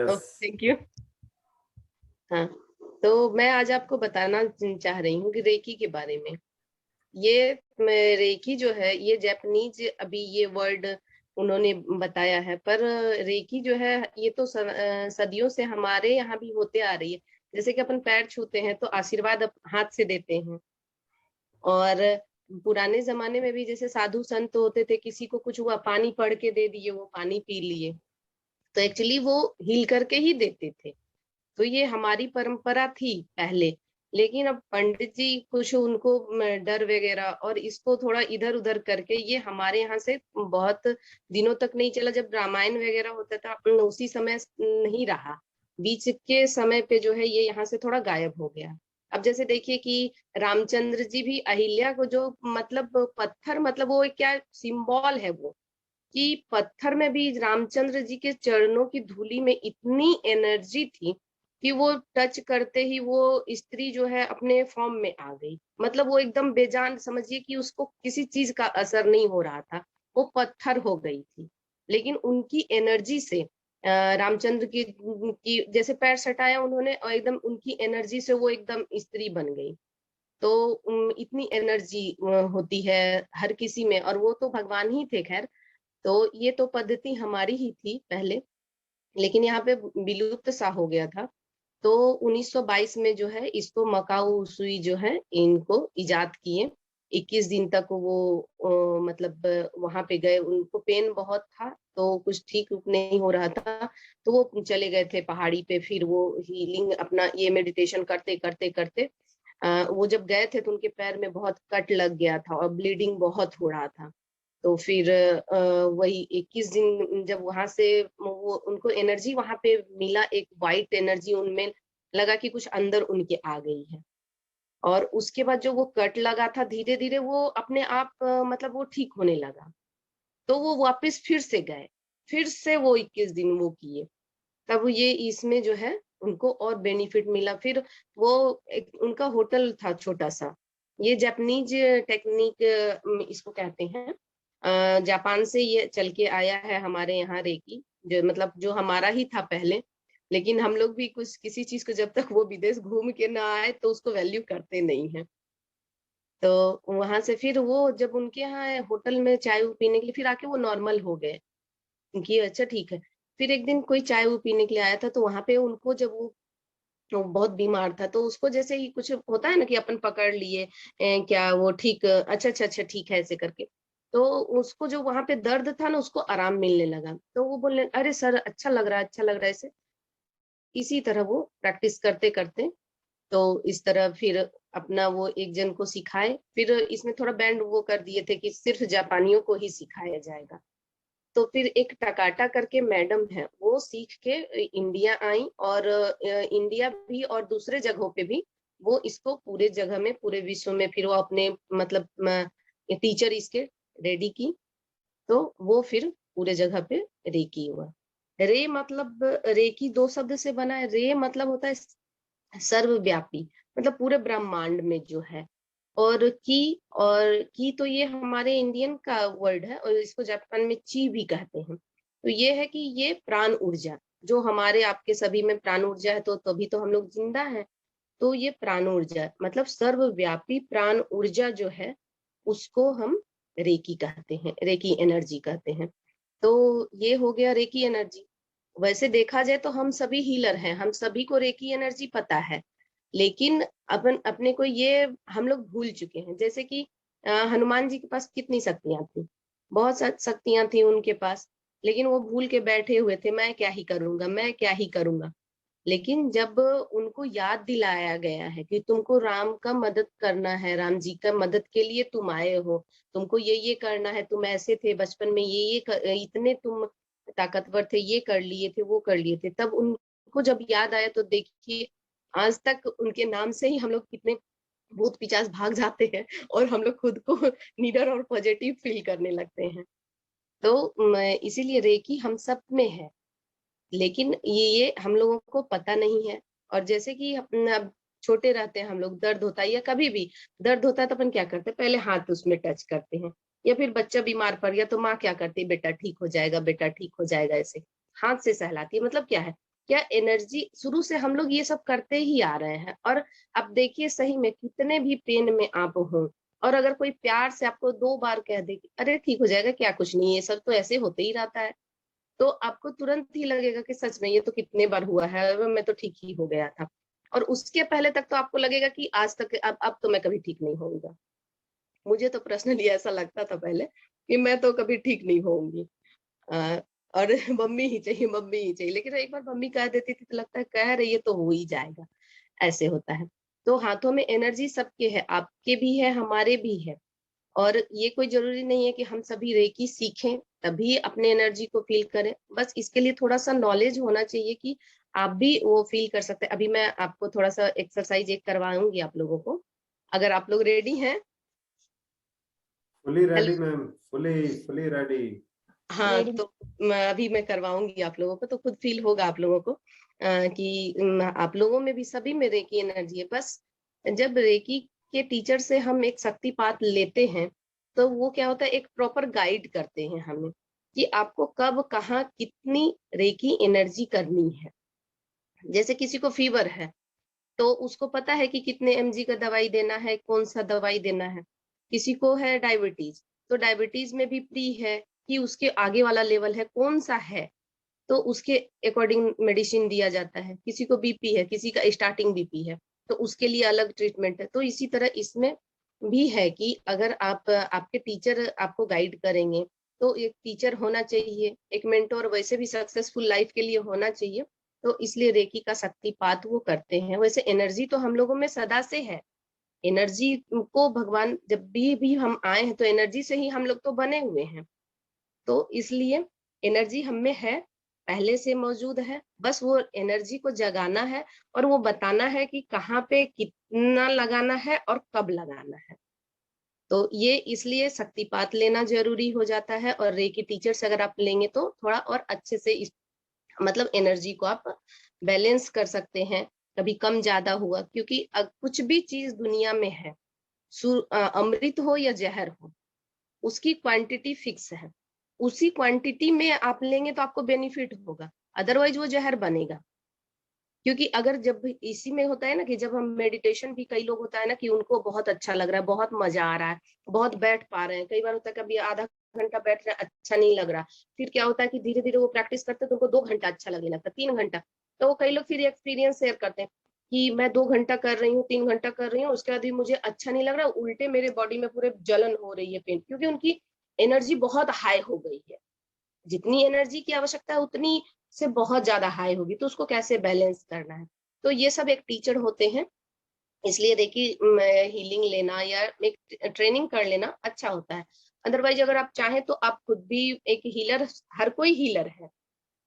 Yes. Thank you. हाँ, तो मैं आज आपको बताना चाह रही हूँ कि रेकी के बारे में। ये रेकी जो है, ये जापानीज अभी ये वर्ड उन्होंने बताया है, पर रेकी जो है ये तो सदियों से हमारे यहाँ भी होते आ रही है। जैसे कि अपन पैर छूते हैं तो आशीर्वाद हाथ से देते हैं, और पुराने जमाने में भी जैसे साधु संत होते थे, किसी को कुछ हुआ पानी पढ़ के दे दिए, वो पानी पी लिए, तो एक्चुअली वो हील करके ही देते थे। तो ये हमारी परंपरा थी पहले। लेकिन अब पंडित जी कुछ उनको डर वगैरह और इसको थोड़ा इधर उधर करके ये हमारे यहाँ से बहुत दिनों तक नहीं चला। जब रामायण वगैरह होता था उसी समय नहीं रहा, बीच के समय पे जो है ये यहाँ से थोड़ा गायब हो गया। अब जैसे देखिए कि रामचंद्र जी भी अहिल्या को जो मतलब पत्थर, मतलब वो एक क्या सिंबल है वो, कि पत्थर में भी रामचंद्र जी के चरणों की धूली में इतनी एनर्जी थी कि वो टच करते ही वो स्त्री जो है अपने फॉर्म में आ गई। मतलब वो एकदम बेजान, समझिए कि उसको किसी चीज का असर नहीं हो रहा था, वो पत्थर हो गई थी। लेकिन उनकी एनर्जी से रामचंद्र की जैसे पैर सटाया उन्होंने और एकदम उनकी एनर्जी से वो एकदम स्त्री बन गई। तो इतनी एनर्जी होती है हर किसी में, और वो तो भगवान ही थे खैर। तो ये तो पद्धति हमारी ही थी पहले, लेकिन यहाँ पे विलुप्त सा हो गया था। तो 1922 में जो है इसको मकाऊ सुई जो है इनको इजाद किए। 21 दिन तक वो मतलब वहां पे गए, उनको पेन बहुत था तो कुछ ठीक नहीं हो रहा था, तो वो चले गए थे पहाड़ी पे। फिर वो हीलिंग अपना ये मेडिटेशन करते करते करते वो जब गए थे तो उनके पैर में बहुत कट लग गया था और ब्लीडिंग बहुत हो रहा था। तो फिर वही 21 दिन जब वहां से वो उनको एनर्जी वहां पे मिला, एक वाइट एनर्जी उनमें लगा कि कुछ अंदर उनके आ गई है। और उसके बाद जो वो कट लगा था धीरे धीरे वो अपने आप मतलब वो ठीक होने लगा। तो वो वापस फिर से गए, फिर से वो 21 दिन वो किए। तब ये इसमें जो है उनको और बेनिफिट मिला। फिर वो एक उनका होटल था छोटा सा। ये जापानीज टेक्निक इसको कहते हैं। जापान से ये चल के आया है हमारे यहाँ रेकी, जो मतलब जो हमारा ही था पहले। लेकिन हम लोग भी कुछ किसी चीज को जब तक वो विदेश घूम के ना आए तो उसको वैल्यू करते नहीं है। तो वहां से फिर वो जब उनके यहाँ होटल में चाय पीने के लिए फिर आके वो नॉर्मल हो गए कि अच्छा ठीक है। फिर एक दिन कोई चाय वो पीने के लिए आया था, तो वहां पे उनको जब वो बहुत बीमार था तो उसको जैसे ही कुछ होता है ना कि अपन पकड़ लिए क्या वो ठीक, अच्छा अच्छा अच्छा ठीक है ऐसे करके। तो उसको जो वहां पे दर्द था ना उसको आराम मिलने लगा, तो वो बोलने अरे सर अच्छा लग रहा है, अच्छा लग रहा है ऐसे। इसी तरह वो प्रैक्टिस करते करते तो इस तरह फिर अपना वो एक जन को सिखाए। फिर इसमें थोड़ा बैंड वो कर दिए थे कि सिर्फ जापानियों को ही सिखाया जाएगा। तो फिर एक टकाटा करके मैडम है, वो सीख के इंडिया आई, और इंडिया भी और दूसरे जगहों पे भी वो इसको पूरे जगह में पूरे विश्व में फिर वो अपने मतलब टीचर इसके रेडी की। तो वो फिर पूरे जगह पे रेकी हुआ। रे मतलब रेकी दो शब्द से बना है। रे मतलब होता है सर्वव्यापी, मतलब पूरे ब्रह्मांड में जो है। और की तो ये हमारे इंडियन का वर्ड है, और इसको जापान में ची भी कहते हैं। तो ये है कि ये प्राण ऊर्जा, जो हमारे आपके सभी में प्राण ऊर्जा है, तो तभी तो हम लोग जिंदा हैं। तो ये प्राण ऊर्जा मतलब सर्वव्यापी प्राण ऊर्जा जो है उसको हम रेकी कहते हैं, रेकी एनर्जी कहते हैं। तो ये हो गया रेकी एनर्जी। वैसे देखा जाए तो हम सभी हीलर हैं, हम सभी को रेकी एनर्जी पता है। लेकिन अपन अपने को ये हम लोग भूल चुके हैं। जैसे कि हनुमान जी के पास कितनी शक्तियां थी, बहुत शक्तियां थी उनके पास, लेकिन वो भूल के बैठे हुए थे, मैं क्या ही करूंगा, मैं क्या ही करूंगा। लेकिन जब उनको याद दिलाया गया है कि तुमको राम का मदद करना है, राम जी का मदद के लिए तुम आए हो, तुमको ये करना है, तुम ऐसे थे बचपन में, इतने तुम ताकतवर थे, ये कर लिए थे, वो कर लिए थे, तब उनको जब याद आया तो देखिए आज तक उनके नाम से ही हम लोग कितने भूत पिचास भाग जाते हैं, और हम लोग खुद को निडर और पॉजिटिव फील करने लगते हैं। तो इसीलिए रेकी हम सब में है, लेकिन ये हम लोगों को पता नहीं है। और जैसे कि अब छोटे रहते हैं हम लोग, दर्द होता है या कभी भी दर्द होता है तो अपन क्या करते हैं, पहले हाथ उसमें टच करते हैं। या फिर बच्चा बीमार पड़ गया तो माँ क्या करती है, बेटा ठीक हो जाएगा, बेटा ठीक हो जाएगा, ऐसे हाथ से सहलाती है। मतलब क्या है, क्या एनर्जी शुरू से हम लोग ये सब करते ही आ रहे हैं। और अब देखिए सही में कितने भी पेन में आप हो, और अगर कोई प्यार से आपको 2 बार कह दे कि अरे ठीक हो जाएगा, क्या कुछ नहीं, ये सब तो ऐसे होते ही रहता है, तो आपको तुरंत ही लगेगा कि सच में ये तो कितने बार हुआ है, मैं तो ठीक ही हो गया था। और उसके पहले तक तो आपको लगेगा कि आज तक अब तो मैं कभी ठीक नहीं होऊंगा। मुझे तो पर्सनली ऐसा लगता था पहले कि मैं तो कभी ठीक नहीं होऊंगी। अ, और मम्मी ही चाहिए, मम्मी ही चाहिए। लेकिन एक बार मम्मी कह देती थी तो लगता है कह रही है तो हो ही जाएगा, ऐसे होता है। तो हाथों में एनर्जी सबके है, आपके भी है, हमारे भी है। और ये कोई ज़रूरी नहीं है कि हम सभी रेकी सीखें, तभी अपने एनर्जी को फ़ील करें। बस इसके लिए थोड़ा-सा नॉलेज होना चाहिए कि आप भी वो फ़ील कर सकते हैं। अभी मैं आपको थोड़ा-सा एक्सरसाइज़ एक करवाऊँगी आप लोगों को, अगर आप लोग रेडी हैं? Fully ready hello? Ma'am, fully fully ready. हाँ, रेडी। तो अभी मैं करवाऊँगी आप लोगों को, तो खुद फ़ील होगा आप लोगों को कि आप लोगों में भी, सभी में रेकी एनर्जी है। बस जब रेकी के टीचर से हम एक शक्तिपात लेते हैं, तो वो क्या होता है, एक प्रॉपर गाइड करते हैं हमें कि आपको कब, कहाँ, कितनी रेकी एनर्जी करनी है। जैसे किसी को फ़ीवर है, तो उसको पता है कि कितने एमजी का दवाई देना है, कौन-सा दवाई देना है। किसी को है डायबिटीज़, तो डायबिटीज़ में भी प्री है कि उसके आगे वाला लेवल है, कौन-सा है, तो उसके अकॉर्डिंग मेडिसिन दिया जाता है। किसी को बीपी है, किसी का स्टार्टिंग बीपी है, तो उसके लिए अलग ट्रीटमेंट है। तो इसी तरह इसमें भी है कि अगर आप, आपके टीचर आपको गाइड करेंगे, तो एक टीचर होना चाहिए, एक मेंटर वैसे भी सक्सेसफुल लाइफ के लिए होना चाहिए। तो इसलिए रेकी का शक्तिपात वो करते हैं। वैसे एनर्जी तो हम लोगों में सदा से है। एनर्जी को भगवान जब भी हम आए हैं, तो एनर्जी से ही हम लोग तो बने हुए हैं। तो इसलिए एनर्जी हम में है, पहले से मौजूद है, बस वो एनर्जी को जगाना है और वो बताना है कि कहाँ पे कितना लगाना है और कब लगाना है। तो ये इसलिए शक्तिपात लेना ज़रूरी हो जाता है, और रेकी टीचर से अगर आप लेंगे तो थोड़ा और अच्छे से इस मतलब एनर्जी को आप बैलेंस कर सकते हैं। कभी कम ज़्यादा हुआ, क्योंकि कुछ भी चीज़ दुनिया में है, अमृत हो या ज़हर हो, उसकी क्वांटिटी फिक्स है। उसी क्वांटिटी में आप लेंगे तो आपको बेनिफिट होगा, अदरवाइज़ वो ज़हर बनेगा। क्योंकि अगर जब भी इसी में होता है ना कि जब हम मेडिटेशन भी, कई लोग होता है ना कि उनको बहुत अच्छा लग रहा है, बहुत मज़ा आ रहा है, बहुत बैठ पा रहे हैं। कई बार होता है कभी आधा घंटा बैठ रहे हैं, अच्छा नहीं लग रहा। फिर क्या होता है कि धीरे-धीरे वो प्रैक्टिस करते हैं तो उनको 2 घंटा अच्छा लगने लगता है, 3 घंटा। तो कई लोग फिर एक्सपीरियंस शेयर करते हैं कि मैं 2 घंटा कर रही हूँ, 3 घंटा कर रही हूँ, उसके बाद भी मुझे अच्छा नहीं लग रहा, उल्टे मेरे बॉडी में पूरे जलन हो रही है, पेन, क्योंकि उनकी एनर्जी बहुत हाई हो गई है। जितनी एनर्जी की आवश्यकता है उतनी से बहुत ज़्यादा हाई होगी, तो उसको कैसे बैलेंस करना है। तो ये सब एक टीचर होते हैं, इसलिए देखिए हीलिंग लेना या एक ट्रेनिंग कर लेना अच्छा होता है। अदरवाइज़ अगर आप चाहें तो आप खुद भी एक हीलर, हर कोई हीलर है,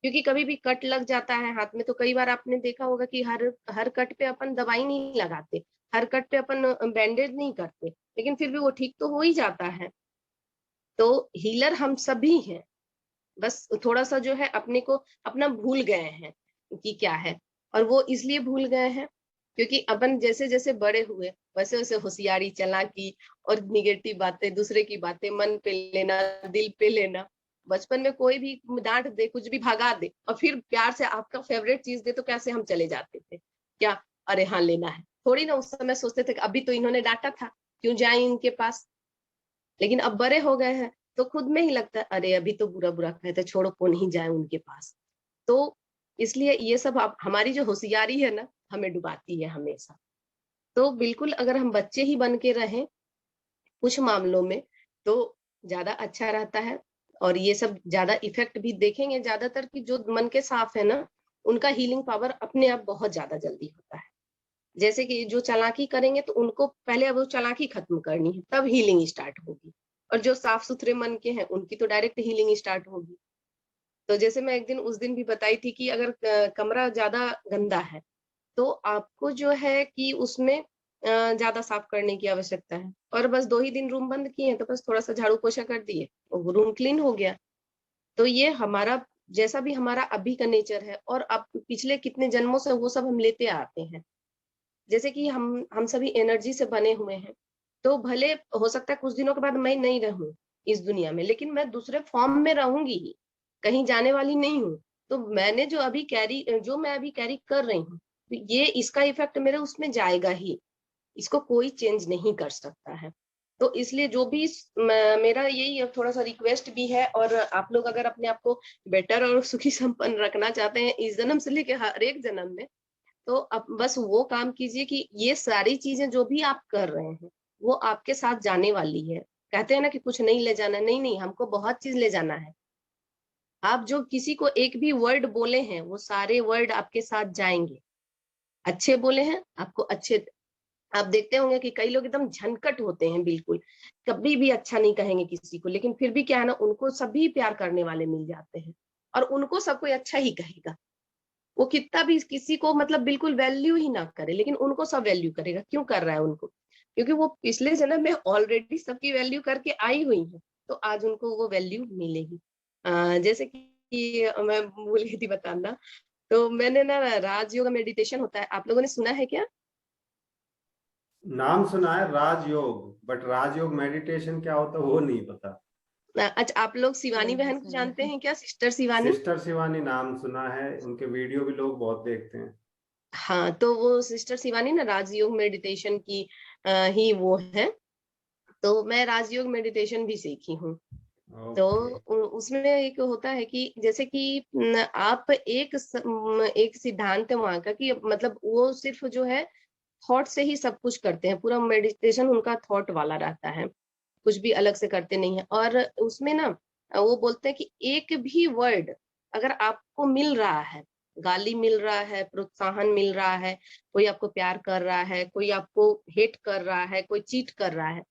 क्योंकि कभी भी कट लग जाता है हाथ में, तो कई बार आपने देखा होगा कि हर हर कट पे अपन दवाई नहीं लगाते, हर कट पे अपन बैंडेज नहीं करते, लेकिन फिर भी वो ठीक तो हो ही जाता है। तो हीलर हम सभी हैं। बस थोड़ा-सा जो है अपने को अपना भूल गए हैं कि क्या है, और वो इसलिए भूल गए हैं क्योंकि अपन जैसे-जैसे बड़े हुए, वैसे-वैसे होशियारी, चालाकी और नेगेटिव बातें, दूसरे की बातें मन पे लेना, दिल पे लेना। बचपन में कोई भी डाँट दे, कुछ भी भगा दे और फिर प्यार से आपका फ़ेवरेट चीज़ दे तो कैसे हम चले जाते थे। क्या? अरे हाँ, लेना है। थोड़ी ना उस समय सोचते थे कि अभी तो इन्होंने डाँटा था, क्यों जाएँ इनके पास? लेकिन अब बड़े हो गए हैं, तो खुद में ही लगता है, अरे अभी तो बुरा-बुरा कहते, छोड़ो कौन ही जाए उनके पास। तो इसलिए ये सब आप, हमारी जो होशियारी है ना, हमें डुबाती है हमेशा। तो बिल्कुल अगर हम बच्चे ही बन के रहें कुछ मामलों में, तो ज़्यादा अच्छा रहता है। और ये सब ज़्यादा इफ़ेक्ट भी देखेंगे ज़्यादातर कि जो मन के साफ है ना, उनका हीलिंग पावर अपने आप बहुत ज़्यादा जल्दी होता है। जैसे कि जो चालाकी करेंगे तो उनको पहले अब वो चालाकी खत्म करनी है, तब हीलिंग स्टार्ट होगी। और जो साफ-सुथरे मन के हैं, उनकी तो डायरेक्ट हीलिंग स्टार्ट होगी। तो जैसे मैं एक दिन उस दिन भी बताई थी कि अगर कमरा ज़्यादा गंदा है, तो आपको जो है कि उसमें ज़्यादा साफ करने की आवश्यकता है। और बस 2 ही दिन रूम बंद किए हैं, तो बस थोड़ा-सा झाड़ू-पोछा कर दिए, वो रूम क्लीन हो गया। तो ये हमारा, जैसा भी हमारा अभी का नेचर है और अब पिछले कितने जन्मों से वो सब हम लेते आते हैं। जैसे कि हम सभी एनर्जी से बने हुए हैं, तो भले हो सकता है कुछ दिनों के बाद मैं नहीं रहूँ इस दुनिया में, लेकिन मैं दूसरे फ़ॉर्म में रहूँगी ही, कहीं जाने वाली नहीं हूँ। तो मैंने जो मैं अभी कैरी कर रही हूँ, तो ये इसका इफेक्ट मेरे उसमें जाएगा ही, इसको कोई चेंज नहीं कर सकता है। तो इसलिए जो भी मेरा यही थोड़ा सा रिक्वेस्ट भी है, और आप लोग अगर अपने आप को बेटर और सुखी संपन्न रखना चाहते हैं इस जन्म से लेके हर एक जन्म में, तो अब बस वो काम कीजिए कि ये सारी चीजें जो भी आप कर रहे हैं वो आपके साथ जाने वाली है। कहते हैं ना कि कुछ नहीं ले जाना, नहीं नहीं, हमको बहुत चीज ले जाना है। आप जो किसी को एक भी वर्ड बोले हैं वो सारे वर्ड आपके साथ जाएंगे। अच्छे बोले हैं आपको अच्छे, आप देखते होंगे कि कई लोग एकदम झनकट होते हैं, बिल्कुल कभी भी अच्छा नहीं कहेंगे किसी को, लेकिन फिर भी क्या है ना, उनको सभी प्यार करने वाले मिल जाते हैं और उनको सब कोई अच्छा ही कहेगा। वो कितना भी किसी को मतलब बिल्कुल वैल्यू ही ना करे, लेकिन उनको सब वैल्यू करेगा। क्यों कर रहा है उनको? क्योंकि वो पिछले जन्म में ऑलरेडी सबकी वैल्यू करके आई हुई है, तो आज उनको वो वैल्यू मिलेगी। जैसे कि मैं भूल गई थी बताना, तो मैंने ना राजयोग मेडिटेशन होता है, आप लोगों ने सुना है क्या? नाम सुना है राजयोग, बट राजयोग मेडिटेशन क्या होता है वो नहीं पता। अच्छा, आप लोग शिवानी बहन को जानते हैं क्या, सिस्टर शिवानी? सिस्टर शिवानी नाम सुना है, उनके वीडियो भी लोग बहुत देखते हैं। हाँ, तो वो सिस्टर शिवानी ना राजयोग मेडिटेशन की ही वो है। तो मैं राजयोग मेडिटेशन भी सीखी हूँ। तो ओके। उसमें एक होता है कि जैसे कि आप एक सिद्धांत है वहां का कि मतलब वो सिर्फ जो है थॉट से ही सब कुछ करते हैं, पूरा मेडिटेशन उनका थॉट वाला रहता है, कुछ भी अलग से करते नहीं है। और उसमें ना वो बोलते हैं कि एक भी वर्ड अगर आपको मिल रहा है, गाली मिल रहा है, प्रोत्साहन मिल रहा है, कोई आपको प्यार कर रहा है, कोई आपको हेट कर रहा है, कोई चीट कर रहा है,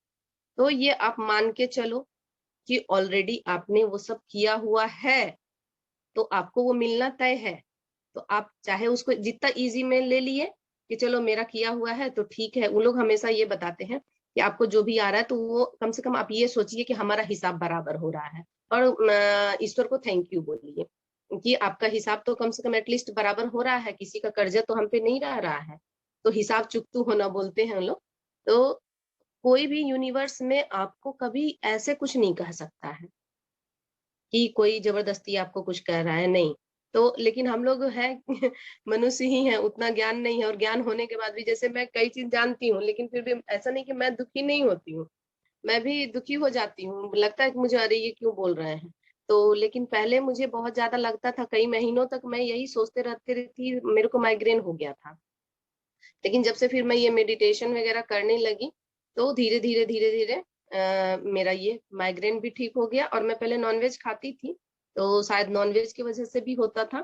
तो ये आप मान के चलो कि ऑलरेडी आपने वो सब किया हुआ है, तो आपको वो मिलना तय है। तो आप चाहे उसको जितना इजी में ले लिए कि चलो मेरा किया हुआ है तो ठीक है। वो लोग हमेशा ये बताते हैं कि आपको जो भी आ रहा है तो वो कम से कम आप ये सोचिए कि हमारा हिसाब बराबर हो रहा है, और ईश्वर को थैंक यू बोलिए कि आपका हिसाब तो कम से कम एटलीस्ट बराबर हो रहा है, किसी का कर्जा तो हम पे नहीं रह रहा है। तो हिसाब चुकतू होना बोलते हैं हम लोग। तो कोई भी यूनिवर्स में आपको कभी ऐसे कुछ नहीं कह सकता है कि कोई जबरदस्ती आपको कुछ कह रहा है, नहीं। तो लेकिन हम लोग हैं मनुष्य ही हैं, उतना ज्ञान नहीं है, और ज्ञान होने के बाद भी जैसे मैं कई चीज जानती हूँ, लेकिन फिर भी ऐसा नहीं कि मैं दुखी नहीं होती हूँ, मैं भी दुखी हो जाती हूँ, लगता है कि मुझे अरे ये क्यों बोल रहे हैं। तो लेकिन पहले मुझे बहुत ज्यादा लगता था, कई महीनों तक मैं यही सोचते रहती थी, मेरे को माइग्रेन हो गया था। लेकिन जब से फिर मैं ये मेडिटेशन वगैरह करने लगी, तो धीरे धीरे धीरे धीरे मेरा ये माइग्रेन भी ठीक हो गया। और मैं पहले नॉनवेज खाती थी, तो शायद नॉनवेज की वजह से भी होता था।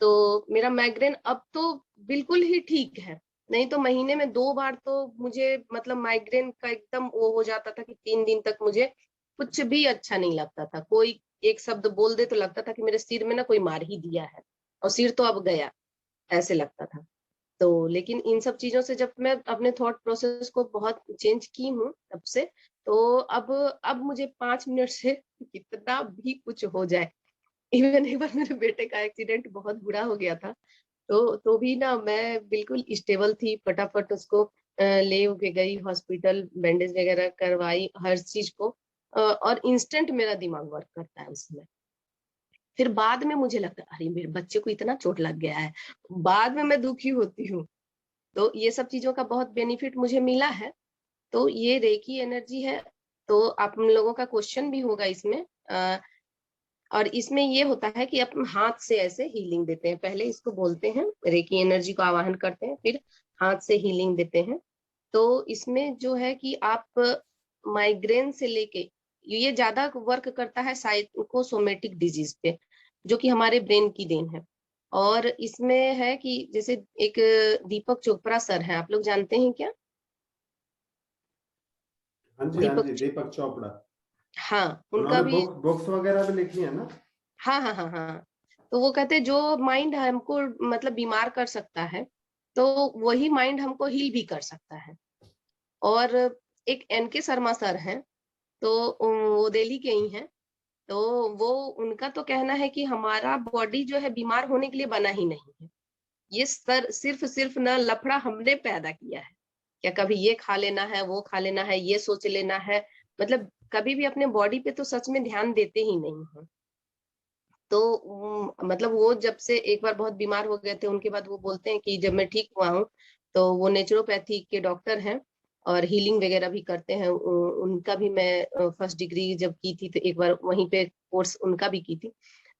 तो मेरा माइग्रेन अब तो बिल्कुल ही ठीक है। नहीं तो महीने में 2 बार तो मुझे मतलब माइग्रेन का एकदम वो हो जाता था कि 3 दिन तक मुझे कुछ भी अच्छा नहीं लगता था। कोई एक शब्द बोल दे तो लगता था कि मेरे सिर में ना कोई मार ही दिया है, और सिर तो अब गया, ऐसे लगता था। तो लेकिन इन सब चीजों से जब मैं अपने थॉट प्रोसेस को बहुत चेंज की हूँ तब से, तो अब मुझे 5 मिनट से कितना भी कुछ हो जाए, इवन एक बार मेरे बेटे का एक्सीडेंट बहुत बुरा हो गया था, तो भी ना मैं बिल्कुल स्टेबल थी, फटाफट उसको ले के गई हॉस्पिटल, बैंडेज वगैरह करवाई, हर चीज को और इंस्टेंट मेरा दिमाग वर्क करता है उसमें। फिर बाद में मुझे लगता है अरे मेरे बच्चे को इतना चोट लग गया है, बाद में मैं दुखी होती हूँ। तो ये सब चीजों का बहुत बेनिफिट मुझे मिला है। तो ये रेकी एनर्जी है। तो आप लोगों का क्वेश्चन भी होगा इसमें, और इसमें ये होता है कि अपन हाथ से ऐसे हीलिंग देते हैं, पहले इसको बोलते हैं रेकी एनर्जी को आवाहन करते हैं, फिर हाथ से हीलिंग देते हैं। तो इसमें जो है कि आप माइग्रेन से लेके, ये ज्यादा वर्क करता है साइकोसोमेटिक डिजीज पे, जो कि हमारे ब्रेन की देन है। और इसमें है कि जैसे एक दीपक चोपड़ा सर हैं, आप लोग जानते हैं क्या? हाँ जी, हाँ दीपक जी, दीपक चोपड़ा। हाँ, उनका उन्होंने भी। बुक्स वगैरह भी लिखी है ना। हाँ हाँ हाँ हाँ। तो वो कहते हैं जो माइंड हमको मतलब बीमार कर सकता है, तो वही माइंड हमको हील भी कर सकता है। और एक एनके शर्मा सर हैं, तो वो दिल्ली के ही हैं। तो वो, उनका तो कहना है कि हमारा बॉडी जो है बीमार होने के लिए बना ही नहीं है। ये सर सिर्फ सिर्फ ना लफड़ा हमने पैदा किया है, क्या कभी ये खा लेना है, वो खा लेना है, ये सोच लेना है, मतलब कभी भी अपने बॉडी पे तो सच में ध्यान देते ही नहीं है। तो मतलब वो जब से एक बार बहुत बीमार हो गए थे, उनके बाद वो बोलते हैं कि जब मैं ठीक हुआ हूँ, तो वो नेचुरोपैथी के डॉक्टर हैं और हीलिंग वगैरह भी करते हैं। उनका भी मैं फर्स्ट डिग्री जब की थी तो एक बार वहीं पे कोर्स उनका भी की थी।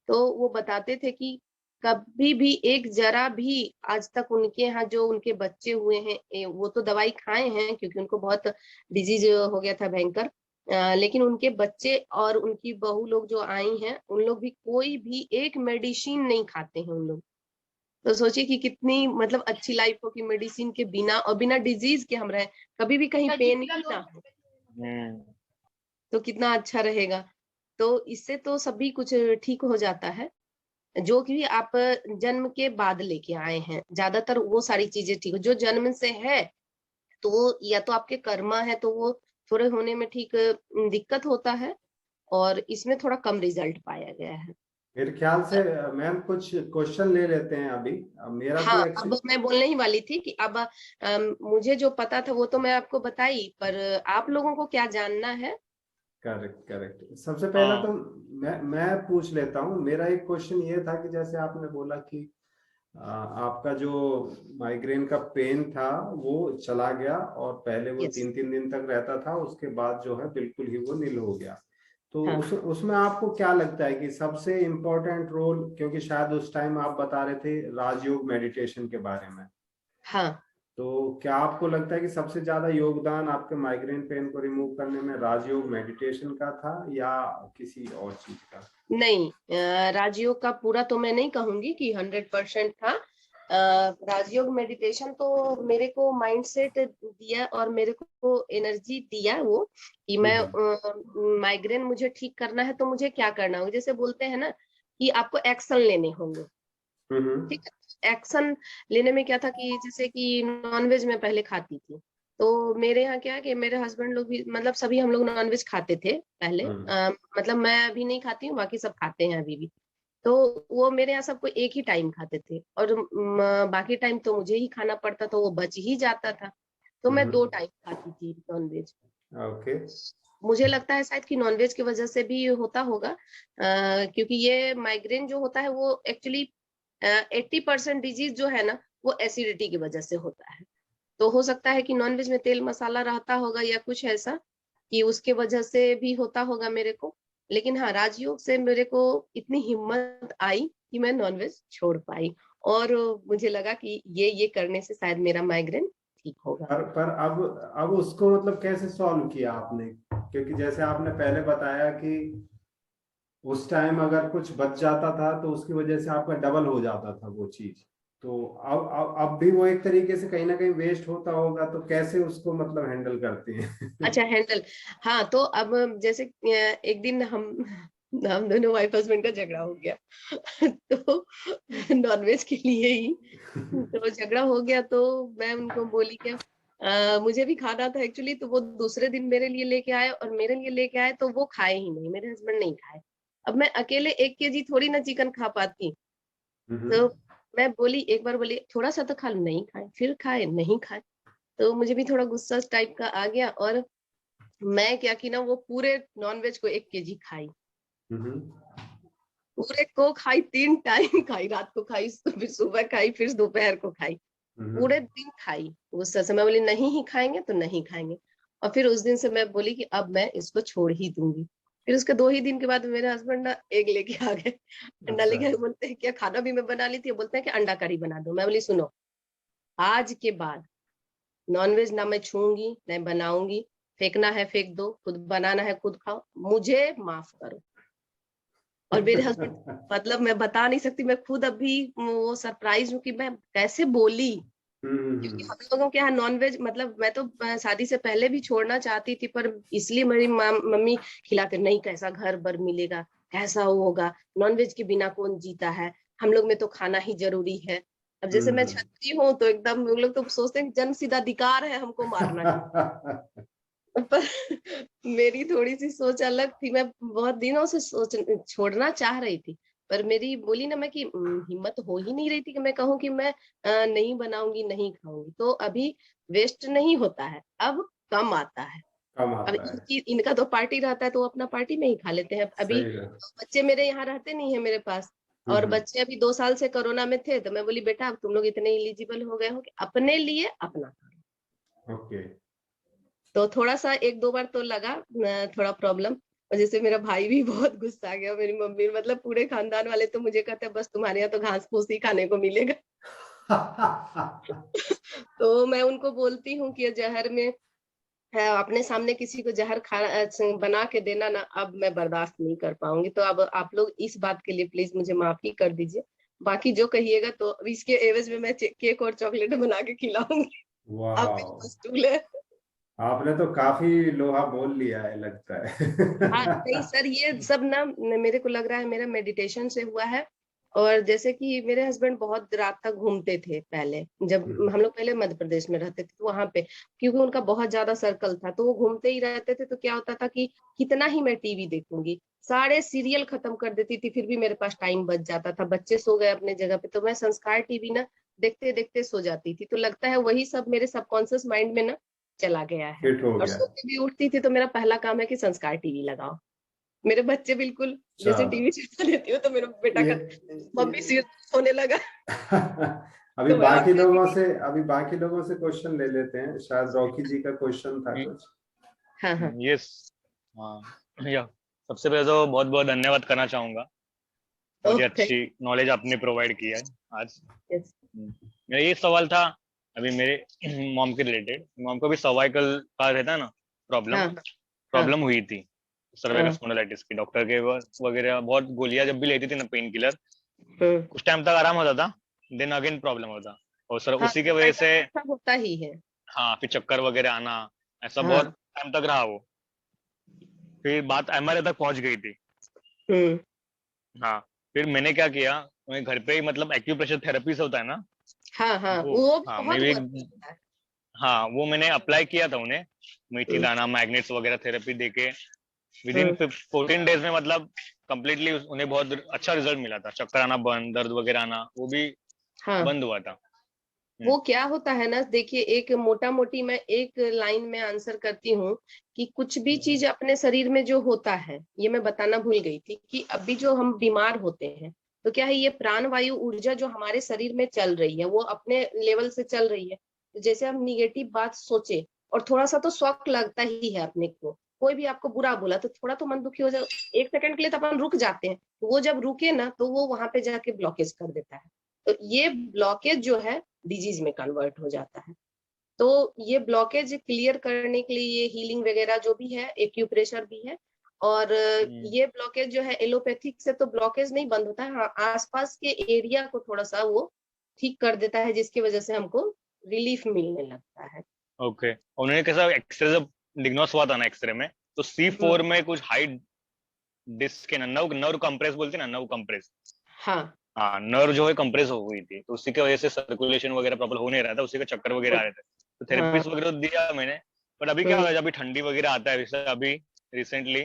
तो वो बताते थे कि कभी भी एक जरा भी आज तक उनके यहाँ जो उनके बच्चे हुए हैं, वो तो दवाई खाए हैं क्योंकि उनको बहुत डिजीज हो गया था भयंकर, लेकिन उनके बच्चे और उनकी बहू लोग जो आई हैं, उन लोग भी कोई भी एक मेडिसिन नहीं खाते हैं उन लोग। तो सोचिए कि कितनी मतलब अच्छी लाइफ हो कि मेडिसिन के बिना और बिना डिजीज के हम रहे, कभी भी कहीं पेन ही ना हो, तो कितना अच्छा रहेगा। तो इससे तो सभी कुछ ठीक हो जाता है, जो कि आप जन्म के बाद लेके आए हैं, ज्यादातर वो सारी चीजें ठीक हो। जो जन्म से है तो वो या तो आपके कर्मा है, तो वो थोड़े होने में ठीक दिक्कत होता है, और इसमें थोड़ा कम रिजल्ट पाया गया है। मेरे ख्याल से मैम कुछ क्वेश्चन ले लेते हैं अभी। मेरा तो हाँ, अब एक्चुअली मैं बोलने ही वाली थी कि अब मुझे जो पता था वो तो मैं आपको बताई, पर आप लोगों को क्या जानना है। Correct correct. सबसे पहला हाँ, तो मैं पूछ लेता हूँ। मेरा एक क्वेश्चन ये था कि जैसे आपने बोला कि आपका जो माइग्रेन का पेन था वो चला गया और पहले वो यस, 3-3 दिन तक रहता था, उसके बाद जो है बिल्कुल ही वो नील हो गया। तो हाँ, उसमें आपको क्या लगता है कि सबसे इम्पोर्टेंट रोल, क्योंकि शायद उस टाइम आप बता रहे थे राजयोग मेडिटेशन के बारे में, हाँ। तो क्या आपको लगता है कि सबसे ज्यादा योगदान आपके माइग्रेन पेन को रिमूव करने में राजयोग मेडिटेशन का था या किसी और चीज का? नहीं, राजयोग का पूरा तो मैं नहीं कहूंगी कि 100% था। राजयोग मेडिटेशन तो मेरे को माइंडसेट दिया और मेरे को एनर्जी दिया वो, कि मैं हम्म माइग्रेन मुझे ठीक करना है तो मुझे क्या करना होगा। जैसे बोलते हैं ना कि आपको एक्शन लेने होंगे, हम्म ठीक है। एक्शन लेने में क्या था कि जैसे कि नॉनवेज मैं पहले खाती थी, तो मेरे यहाँ क्या है कि मेरे हस्बैंड लोग भी मतलब सभी हम लोग नॉनवेज खाते थे पहले, हम्म मतलब मैं अभी नहीं खाती हूँ, बाकी सब खाते हैं अभी भी। तो वो मेरे यहाँ सबको एक ही टाइम खाते थे, और बाकी टाइम तो मुझे ही खाना पड़ता, तो वो बच ही जाता था। तो मैं 2 टाइम खाती थी नॉनवेज। ओके। मुझे लगता है शायद कि नॉनवेज की वजह से भी होता होगा, क्योंकि ये माइग्रेन जो होता है वो एक्चुअली 80% डिजीज जो है ना, वो एसिडिटी की वजह से होता है। तो हो सकता है कि नॉनवेज में तेल मसाला रहता होगा या कुछ ऐसा, कि उसके वजह से भी होता होगा मेरे को। लेकिन हाँ, राजयोग से मेरे को इतनी हिम्मत आई कि मैं नॉनवेज छोड़ पाई, और मुझे लगा कि ये करने से शायद मेरा माइग्रेन ठीक होगा। पर अब उसको मतलब कैसे सॉल्व किया आपने? क्योंकि जैसे आपने पहले बताया कि उस टाइम अगर कुछ बच जाता था तो उसकी वजह से आपका डबल हो जाता था वो चीज। तो अब भी वो एक तरीके से कहीं ना कहीं वेस्ट होता होगा, तो कैसे उसको मतलब हैंडल करते हैं? अच्छा, हैंडल। हाँ, तो अब जैसे एक दिन हम दोनों वाइफ हस्बैंड का झगड़ा हो गया तो नॉनवेज के लिए ही तो झगड़ा हो गया, तो मैं उनको बोली क्या, मुझे भी खाना था एक्चुअली, तो वो दूसरे दिन मेरे लिए लेके आए, और मेरे लिए लेके आए तो वो खाए ही नहीं, मेरे हस्बैंड नहीं खाए। अब मैं अकेले 1 केजी थोड़ी ना चिकन खा पाती। तो हम्म मैं बोली, एक बार बोली थोड़ा सा तो खा लो, नहीं खाए, फिर खाए, नहीं खाए। तो मुझे भी थोड़ा गुस्सा टाइप का आ गया, और मैं क्या की ना, वो पूरे नॉनवेज को 1 केजी खाई, हम्म पूरे को खाई, 3 टाइम खाई, रात को खाई, फिर सुबह खाई, फिर दोपहर को खाई, पूरे हम्म दिन खाई। गुस्सा से मैं बोली नहीं ही खाएंगे तो नहीं खाएंगे। और फिर उस दिन से मैं बोली कि अब मैं इसको छोड़ ही दूंगी। फिर उसके 2 ही दिन के बाद मेरे हस्बैंड ना एग लेके आ गए, अंडा अच्छा। लेके आके बोलते हैं क्या, खाना भी मैं बना ली थी, बोलते हैं कि अंडा करी बना दो। मैं बोली सुनो, आज के बाद नॉनवेज ना मैं छूंगी ना बनाऊंगी, फेंकना है फेंक दो, खुद बनाना है खुद खाओ, मुझे माफ करो। और मेरे हस्बैंड, मतलब मैं बता नहीं सकती, मैं खुद अभी वो सरप्राइज हूँ कि मैं कैसे बोली। क्योंकि हम्म हम लोगों के यहाँ नॉनवेज, मतलब मैं तो शादी से पहले भी छोड़ना चाहती थी, पर इसलिए मेरी मम्मी खिलाते नहीं, कैसा घर बर मिलेगा, कैसा वो होगा, नॉनवेज के बिना कौन जीता है, हम लोग में तो खाना ही जरूरी है। अब जैसे मैं हम्म छठी हूँ तो एकदम वो लोग तो सोचते हैं कि जन्म सिद्ध अधिकार है हमको मारना। पर मेरी थोड़ी सी सोच अलग थी, मैं बहुत दिनों से सोच छोड़ना चाह रही थी, पर मेरी बोली ना मैं कि हिम्मत हो ही नहीं रही थी कि मैं कहूँ कि मैं नहीं बनाऊंगी, नहीं खाऊंगी। तो अभी वेस्ट नहीं होता है, अब कम आता है। कम अब आता है। इनका तो पार्टी रहता है तो वो अपना पार्टी में ही खा लेते हैं। अभी सही है। बच्चे मेरे यहाँ रहते नहीं है मेरे पास, और हम्म। बच्चे अभी 2 साल से कोरोना में थे, तो मैं बोली बेटा अब तुम लोग इतने एलिजिबल हो गए हो कि अपने लिए अपना करो। ओके। तो थोड़ा सा एक दो बार तो लगा थोड़ा प्रॉब्लम। और जैसे मेरा भाई भी बहुत गुस्सा गया, मेरी मम्मी मतलब पूरे खानदान वाले तो मुझे कहते हैं बस तुम्हारे यहाँ तो घास फूस ही खाने को मिलेगा। तो मैं उनको बोलती हूँ कि ये जहर में है, अपने सामने किसी को जहर बना के देना ना, अब मैं बर्दाश्त नहीं कर पाऊंगी। तो अब आप लोग इस बात के लिए प्लीज मुझे माफी कर दीजिए। बाकी जो कहिएगा तो अब इसके एवज में मैं केक और चॉकलेट बना के खिलाऊंगी। आप मेरे वाह, पास टूल है। आपने तो काफी लोहा बोल लिया है लगता हाँ नहीं है। सर, ये सब ना मेरे को लग रहा है मेरा मेडिटेशन से हुआ है। और जैसे कि मेरे हस्बैंड बहुत रात तक घूमते थे पहले, जब हम लोग पहले मध्य प्रदेश में रहते थे तो वहां पे, क्योंकि उनका बहुत ज्यादा सर्कल था तो वो घूमते ही रहते थे। तो क्या होता था कि कितना ही मैं टीवी देखूंगी, सारे सीरियल खत्म कर देती थी, फिर भी मेरे पास टाइम बच जाता था। बच्चे सो गए अपने जगह पे तो मैं संस्कार टीवी ना देखते देखते सो जाती थी। तो लगता है वही सब मेरे सबकॉन्शियस माइंड में ना चला गया है। हिट हो और गया। सो के भी उठती थी तो मेरा पहला काम है कि संस्कार टीवी लगाओ। मेरे बच्चे बिल्कुल जैसे चलो, टीवी चला देती हो तो मेरा बेटा ये, का मम्मी सिर होने लगा। अभी तो मैं बाकी बोलती लोगों थी से अभी बाकी लोगों से क्वेश्चन ले लेते हैं। शायद रॉकी जी का क्वेश्चन था हम्म, कुछ। हाँ हाँ यस। हाँ, या सबसे पहले तो बहुत बहुत धन्यवाद करना चाहूंगा। मुझे ओके अच्छी नॉलेज आपने प्रोवाइड किया है आज। यस मेरा ये सवाल था अभी मेरे मॉम के रिलेटेड। मॉम को भी सर्वाइकल का रहता है ना प्रॉब्लम, हाँ हाँ प्रॉब्लम हुई थी सर्वाइकल हाँ स्पॉन्डिलाइटिस की। डॉक्टर के वगैरह बहुत गोलियां जब भी लेती थी ना, पेन किलर, हम्म, कुछ टाइम तक आराम होता था, देन अगेन प्रॉब्लम होता। और सर हाँ उसी के वजह सर्वाइकल से में ऐसा होता ही है। हाँ फिर चक्कर वगैरह आना, ऐसा बहुत हाँ टाइम तक रहा वो। फिर बात एमआरआई तक पहुंच गई थी। हम्म हाँ, फिर मैंने क्या किया, मैं घर पे ही मतलब एक्यूप्रेशर थेरेपी से होता है ना हाँ हाँ वो, वो भी हाँ मैं बहुत भी, वर्क करता है। हाँ वो मैंने अप्लाई किया था उन्हें, मेथी हम्म दाना मैग्नेट्स वगैरह थेरेपी देके। विद इन हम्म 14 डेज में मतलब कंप्लीटली उन्हें बहुत अच्छा रिजल्ट मिला था। चक्कर आना बंद, दर्द वगैरह आना वो भी हाँ बंद हुआ था। वो क्या होता है ना, देखिए एक मोटा मोटी मैं एक लाइन में आंसर करती हूँ कि कुछ भी चीज अपने शरीर में जो होता है, ये मैं बताना भूल गई थी कि अभी जो हम बीमार होते हैं तो क्या है, ये प्राण वायु ऊर्जा जो हमारे शरीर में चल रही है वो अपने लेवल से चल रही है। तो जैसे हम निगेटिव बात सोचे और थोड़ा सा तो शौक लगता ही है अपने को, कोई भी आपको बुरा बोला तो थोड़ा तो मन दुखी हो जाए, एक सेकंड के लिए तो अपन रुक जाते हैं। तो वो जब रुके ना तो वो वहां पे जाके ब्लॉकेज कर देता है। तो ये ब्लॉकेज जो है डिजीज में कन्वर्ट हो जाता है। तो ये ब्लॉकेज क्लियर करने के लिए ये हीलिंग वगैरह जो भी है, एक्यूप्रेशर भी है। और ये ब्लॉकेज जो है एलोपैथिक से तो ब्लॉकेज नहीं बंद होता है, हाँ आसपास के एरिया को थोड़ा सा वो ठीक कर देता है, जिसकी वजह से हमको रिलीफ मिलने लगता है। ओके, उन्होंने कैसा एक्सरे जब डिग्नोस हुआ था ना एक्सरे में, तो C4 में कुछ हाई डिस्क के ना, नर्व नर्व कंप्रेस बोलते हैं ना, नर्व कंप्रेस। हाँ हाँ, नर्व जो है कंप्रेस हो गई थी, तो उसी की वजह से सर्कुलेशन वगैरह प्रॉपर हो नहीं रहा था, उसी का चक्कर वगैरह आ रहे थे। तो हाँ थेरेपीज वगैरह तो दिया मैंने। बट अभी क्या हम्म, हो है, अभी ठंडी वगैरह आता है, जैसे अभी रिसेंटली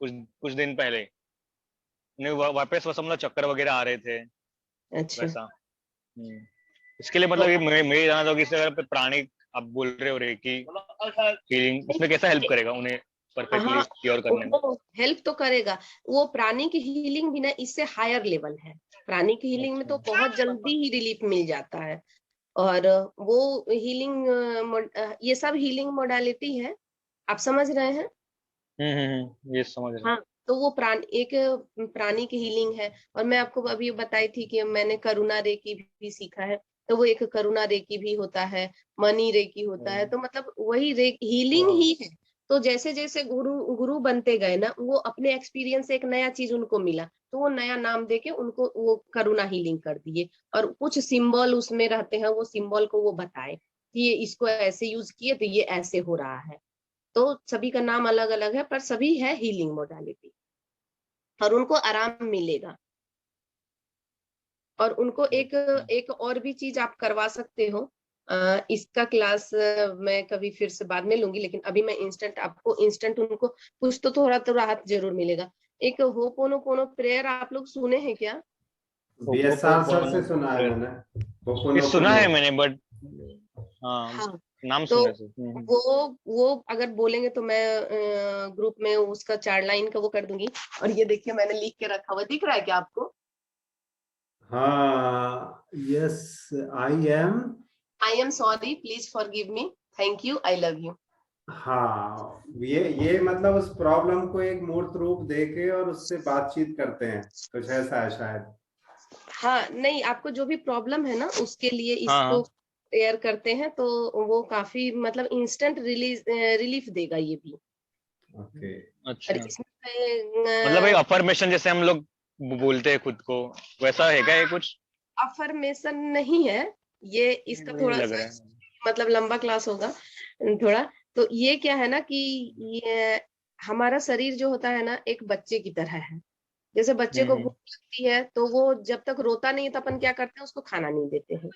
कुछ कुछ दिन पहले उन्हें वापस वो समझ चक्कर वगैरह आ रहे थे अच्छा वैसा। हम्म। इसके लिए तो मतलब ये मैं जानना था कि इससे अगर प्राणिक आप बोल रहे हो रे कि हीलिंग, इसमें कैसा हेल्प करेगा उन्हें हाँ परफेक्टली क्योर करने में? वो हेल्प तो करेगा। वो प्राणिक हीलिंग भी ना इससे हायर लेवल है। प्राणिक हीलिंग में तो बहुत जल्दी ही रिलीफ मिल जाता है। और वो हीलिंग ये सब हीलिंग मोडालिटी है, आप समझ रहे हैं। ये समझ रहे। हाँ तो वो प्राणी की हीलिंग है। और मैं आपको अभी बताई थी कि मैंने करुणा रेकी भी सीखा है। तो वो एक करुणा रेकी भी होता है, मनी रेकी होता है, तो मतलब वही हीलिंग वाह। ही है। तो जैसे जैसे गुरु गुरु बनते गए ना, वो अपने एक्सपीरियंस से एक नया चीज उनको मिला तो वो नया नाम देके उनको वो करुणा हीलिंग कर दिए। और कुछ सिंबल उसमें रहते हैं, वो सिंबल को वो बताए कि ये इसको ऐसे यूज किए तो ये ऐसे हो रहा है। तो सभी का नाम अलग अलग है पर सभी है हीलिंग मोडालिटी, और उनको आराम मिलेगा। और उनको एक एक और भी चीज आप करवा सकते हो। इसका क्लास मैं कभी फिर से बाद में लूंगी, लेकिन अभी मैं इंस्टेंट उनको कुछ तो थोड़ा तो राहत जरूर मिलेगा। एक होपोनोपोनो प्रेयर आप लोग सुने हैं क्या? बीएसआर सर से सुना है मैंने। ये पोपोनो सुना पोनो। है मैंने, बट हाँ हाँ नाम तो सुने से। वो अगर बोलेंगे तो मैं ग्रुप में उसका 4 लाइन का वो कर दूंगी। और ये देखिए मैंने लिख के रखा हुआ, दिख रहा है क्या आपको? हाँ, yes, I am. I am sorry, please forgive me, thank you, I love you. हाँ, ये मतलब उस प्रॉब्लम को एक मूर्त रूप देके और उससे बातचीत करते हैं, कुछ ऐसा है शायद। हाँ नहीं, आपको जो भी प्रॉब्लम है ना उसके लिए हाँ इसको हाँ। शेयर करते हैं तो वो काफी मतलब इंस्टेंट रिलीफ देगा ये भी। ओके। और अच्छा, मतलब एक इसमें अफर्मेशन जैसे हम लोग बोलते हैं खुद को, वैसा है क्या ये कुछ? अफर्मेशन नहीं है ये, इसका नहीं थोड़ा लग सा रहा है। मतलब लंबा क्लास होगा थोड़ा। तो ये क्या है ना कि ये हमारा शरीर जो होता है ना एक बच्चे की तरह है। जैसे बच्चे को हम्म। भूख लगती है तो वो जब तक रोता नहीं है तो अपन क्या करते हैं, उसको खाना नहीं देते हैं।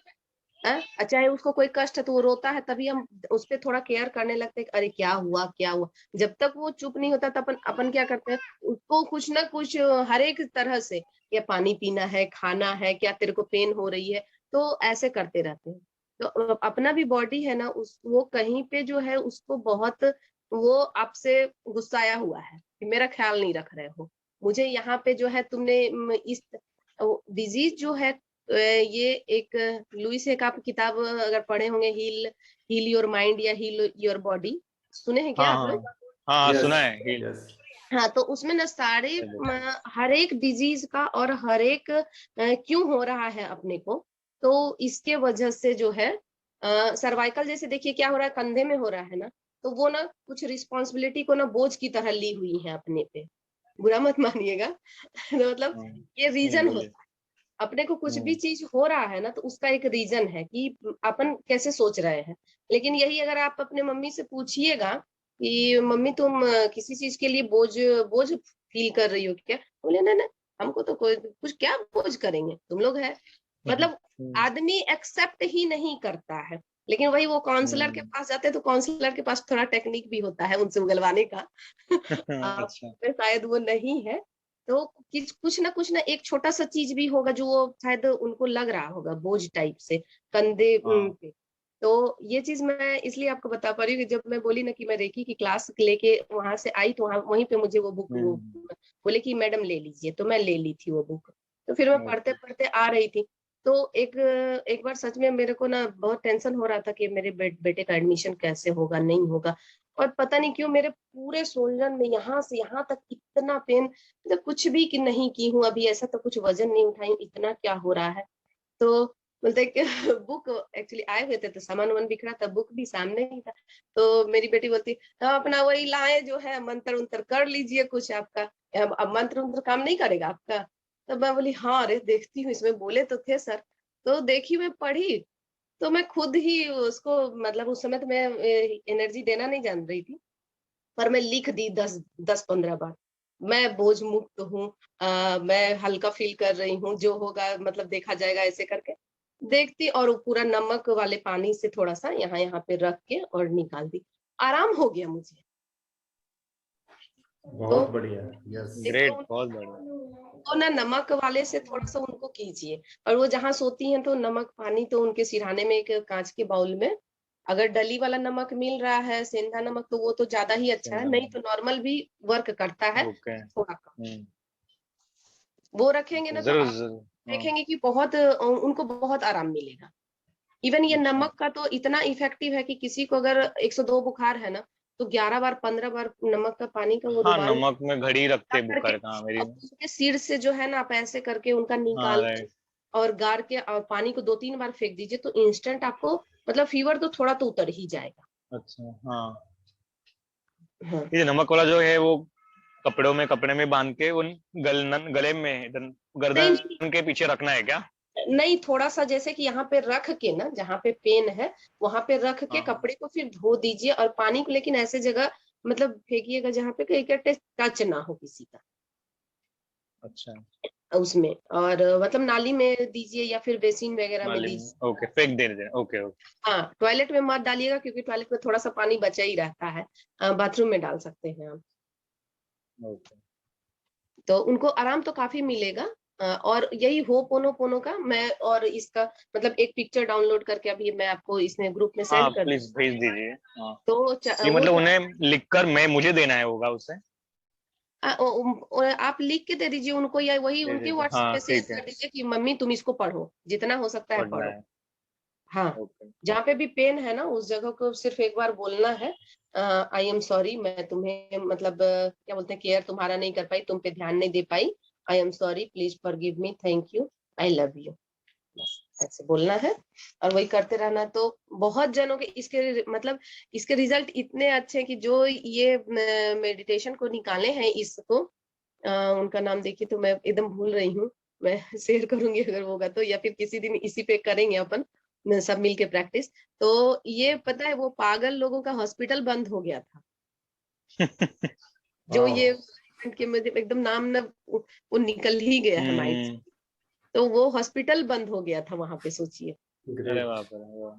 चाहे उसको कोई कष्ट है तो वो रोता है, तभी हम उस पर थोड़ा केयर करने लगते हैं कि अरे क्या हुआ क्या हुआ। जब तक वो चुप नहीं होता तब अपन अपन क्या करते हैं, उसको कुछ ना कुछ हर एक तरह से, या पानी पीना है, खाना है, क्या तेरे को पेन हो रही है, तो ऐसे करते रहते हैं। तो अपना भी बॉडी है ना, उस वो कहीं पे जो है उसको बहुत, वो आपसे गुस्साया हुआ है कि मेरा ख्याल नहीं रख रहे हो, मुझे यहाँ पे जो है तुमने इस डिजीज जो है ये एक लुइस एक आप किताब अगर पढ़े होंगे, हील हील योर माइंड या हील योर बॉडी, सुने हैं क्या हाँ आप हाँ लोग? हाँ हाँ, यस, सुना है हील। यस। हाँ, तो उसमें ना सारे हर एक डिजीज का और हर एक क्यों हो रहा है अपने को, तो इसके वजह से जो है सर्वाइकल जैसे देखिए क्या हो रहा है, कंधे में हो रहा है ना, तो वो ना कुछ रिस्पॉन्सिबिलिटी को ना बोझ की तरह ली हुई है अपने पे, बुरा मत मानिएगा तो मतलब ये नहीं रीजन बोलिए। होता है। अपने को कुछ भी हम्म। चीज हो रहा है ना तो उसका एक रीजन है कि अपन कैसे सोच रहे हैं। लेकिन यही अगर आप अपने मम्मी से पूछिएगा कि मम्मी तुम किसी चीज के लिए बोझ बोझ फील कर रही हो क्या, बोले ना ना, हमको तो कोई कुछ क्या बोझ करेंगे, तुम लोग है। मतलब हम्म। आदमी एक्सेप्ट ही नहीं करता है। लेकिन वही वो काउंसलर के हम्म। पास जाते हैं तो काउंसलर के पास थोड़ा टेक्निक भी होता है उनसे उगलवाने का आप अच्छा। में शायद वो नहीं है। तो कुछ ना एक छोटा सा चीज भी होगा जो वो शायद उनको लग रहा होगा बोझ टाइप से कंधे हाँ। पे। तो ये चीज मैं इसलिए आपको बता पा रही हूँ कि जब मैं बोली ना कि मैं रेकी की क्लास लेके वहां से आई तो वहां वहीं पे मुझे वो बुक वो हम्म। बोले कि मैडम ले लीजिए, तो मैं ले ली थी वो बुक। तो फिर मैं पढ़ते ओके। पढ़ते आ रही थी। तो एक बार सच में मेरे को ना बहुत टेंशन हो रहा था कि मेरे बेटे का एडमिशन कैसे होगा नहीं होगा। और पता नहीं क्यों मेरे पूरे सोल्जर में यहाँ से यहाँ तक इतना पेन, मतलब कुछ भी कि नहीं की हूँ अभी, ऐसा तो कुछ वजन नहीं उठाई हूँ, इतना क्या हो रहा है। तो बोलते कि बुक एक्चुअली आए हुए थे तो सामान वामान बिखरा था, बुक भी सामने ही था। तो मेरी बेटी बोलती "हाँ, अपना वही लाए जो है मंत्र उंत्र कर लीजिए कुछ आपका, अब मंत्र उंत्र काम नहीं करेगा आपका"। तो मैं बोली हाँ अरे देखती हूँ, इसमें बोले तो थे सर। तो देखी मैं पढ़ी, तो मैं खुद ही उसको मतलब उस समय तो मैं एनर्जी देना नहीं जान रही थी, पर मैं लिख दी 10-15 बार। मैं बोझ मुक्त हूँ, मैं हल्का फील कर रही हूँ, जो होगा मतलब देखा जाएगा ऐसे करके। देखती और वो पूरा नमक वाले पानी से थोड़ा-सा यहाँ-यहाँ पे रख के और निकाल दी। आराम हो गया मुझे। तो बहुत बढ़िया। यस। एक तो ग्रेट, बहुत बढ़िया। तो ना नमक वाले से थोड़ा-सा उनको कीजिए। और वो जहाँ सोती हैं तो नमक पानी तो उनके सिरहाने में एक काँच के बाउल में, अगर डली वाला नमक मिल रहा है, सेंधा नमक, तो वो तो ज़्यादा ही अच्छा है, नहीं तो नॉर्मल भी वर्क करता है, ओके। थोड़ा कम। वो रखेंगे ना तो जरूर आप जरूर। हाँ। देखेंगे कि बहुत उनको बहुत आराम मिलेगा। इवन ये अच्छा। नमक का तो इतना इफेक्टिव है कि किसी को अगर 102 बुखार है ना, तो 11 बार 15 बार नमक का पानी का वो हाँ, रुमाल नमक में घड़ी रखते करके बुखार का, हाँ मेरी। अब उसके सिर से जो है ना आप ऐसे करके उनका हाँ निकाल के राइट। और गार के और पानी को 2-3 बार फेंक दीजिए तो इंस्टेंट आपको मतलब फीवर तो थोड़ा तो उतर ही जाएगा। अच्छा हाँ। हाँ। ये नमक वाला जो है वो कपड़े में बांध के उन गले में नहीं नहीं गर्दन के पीछे रखना है क्या? नहीं, थोड़ा सा जैसे कि यहाँ पे रख के ना जहाँ पे पेन है वहां पे रख के हाँ। कपड़े को फिर धो दीजिए और पानी को लेकिन ऐसे जगह मतलब फेंकिएगा जहाँ पे कहीं का टच ना हो किसी का अच्छा। उसमें। और मतलब नाली में दीजिए या फिर बेसिन वगैरह में नाली में, दीजिए। ओके, फेंक दे रहे, ओके ओके। हाँ, टॉयलेट में मत डालिएगा क्योंकि टॉयलेट में थोड़ा सा पानी बचा ही रहता है, बाथरूम में डाल सकते हैं आप। ओके। तो उनको आराम तो काफी मिलेगा। और यही होपोनोपोनो का मैं और इसका मतलब एक पिक्चर डाउनलोड करके अभी मैं आपको इसमें ग्रुप में हाँ सेंड कर प्लीज भेज दीजिए। हाँ तो ये वो मतलब थोड़ा उन्हें लिखकर मैं मुझे देना है होगा उसे। आप लिख के दे दीजिए उनको या वही दे उनके दीजिए, व्हाट्सएप हाँ पे शेयर ठीक है। कर दीजिए कि मम्मी तुम इसको पढ़ो, जितना हो सकता है पढ़ना पढ़ो। है। हाँ, ओके। जहाँ पे भी पेन है ना उस जगह को सिर्फ एक बार बोलना है, आई एम सॉरी, मैं तुम्हें मतलब क्या बोलते हैं, केयर तुम्हारा नहीं कर पाई, तुम पे ध्यान नहीं दे पाई, I am sorry, please forgive me, thank you, I love you, बस ऐसे बोलना है और वही करते रहना। तो बहुत जनों के इसके मतलब इसके रिजल्ट इतने अच्छे हैं कि जो ये मेडिटेशन को निकाले हैं इसको, उनका नाम देखिए तो मैं एकदम भूल रही हूँ, मैं शेयर करूंगी अगर होगा तो, या फिर किसी दिन इसी पे करेंगे अपन सब मिलके प्रैक्टिस। तो ये पता है वो पागल लोगों का हॉस्पिटल बंद हो गया था, जो ये के मुझे एकदम नाम ना वो निकल ही गया है माइंड से, हम्म। तो वो हॉस्पिटल बंद हो गया था वहां पे, सोचिए। अरे ग्रेट। बाप रे, वाह,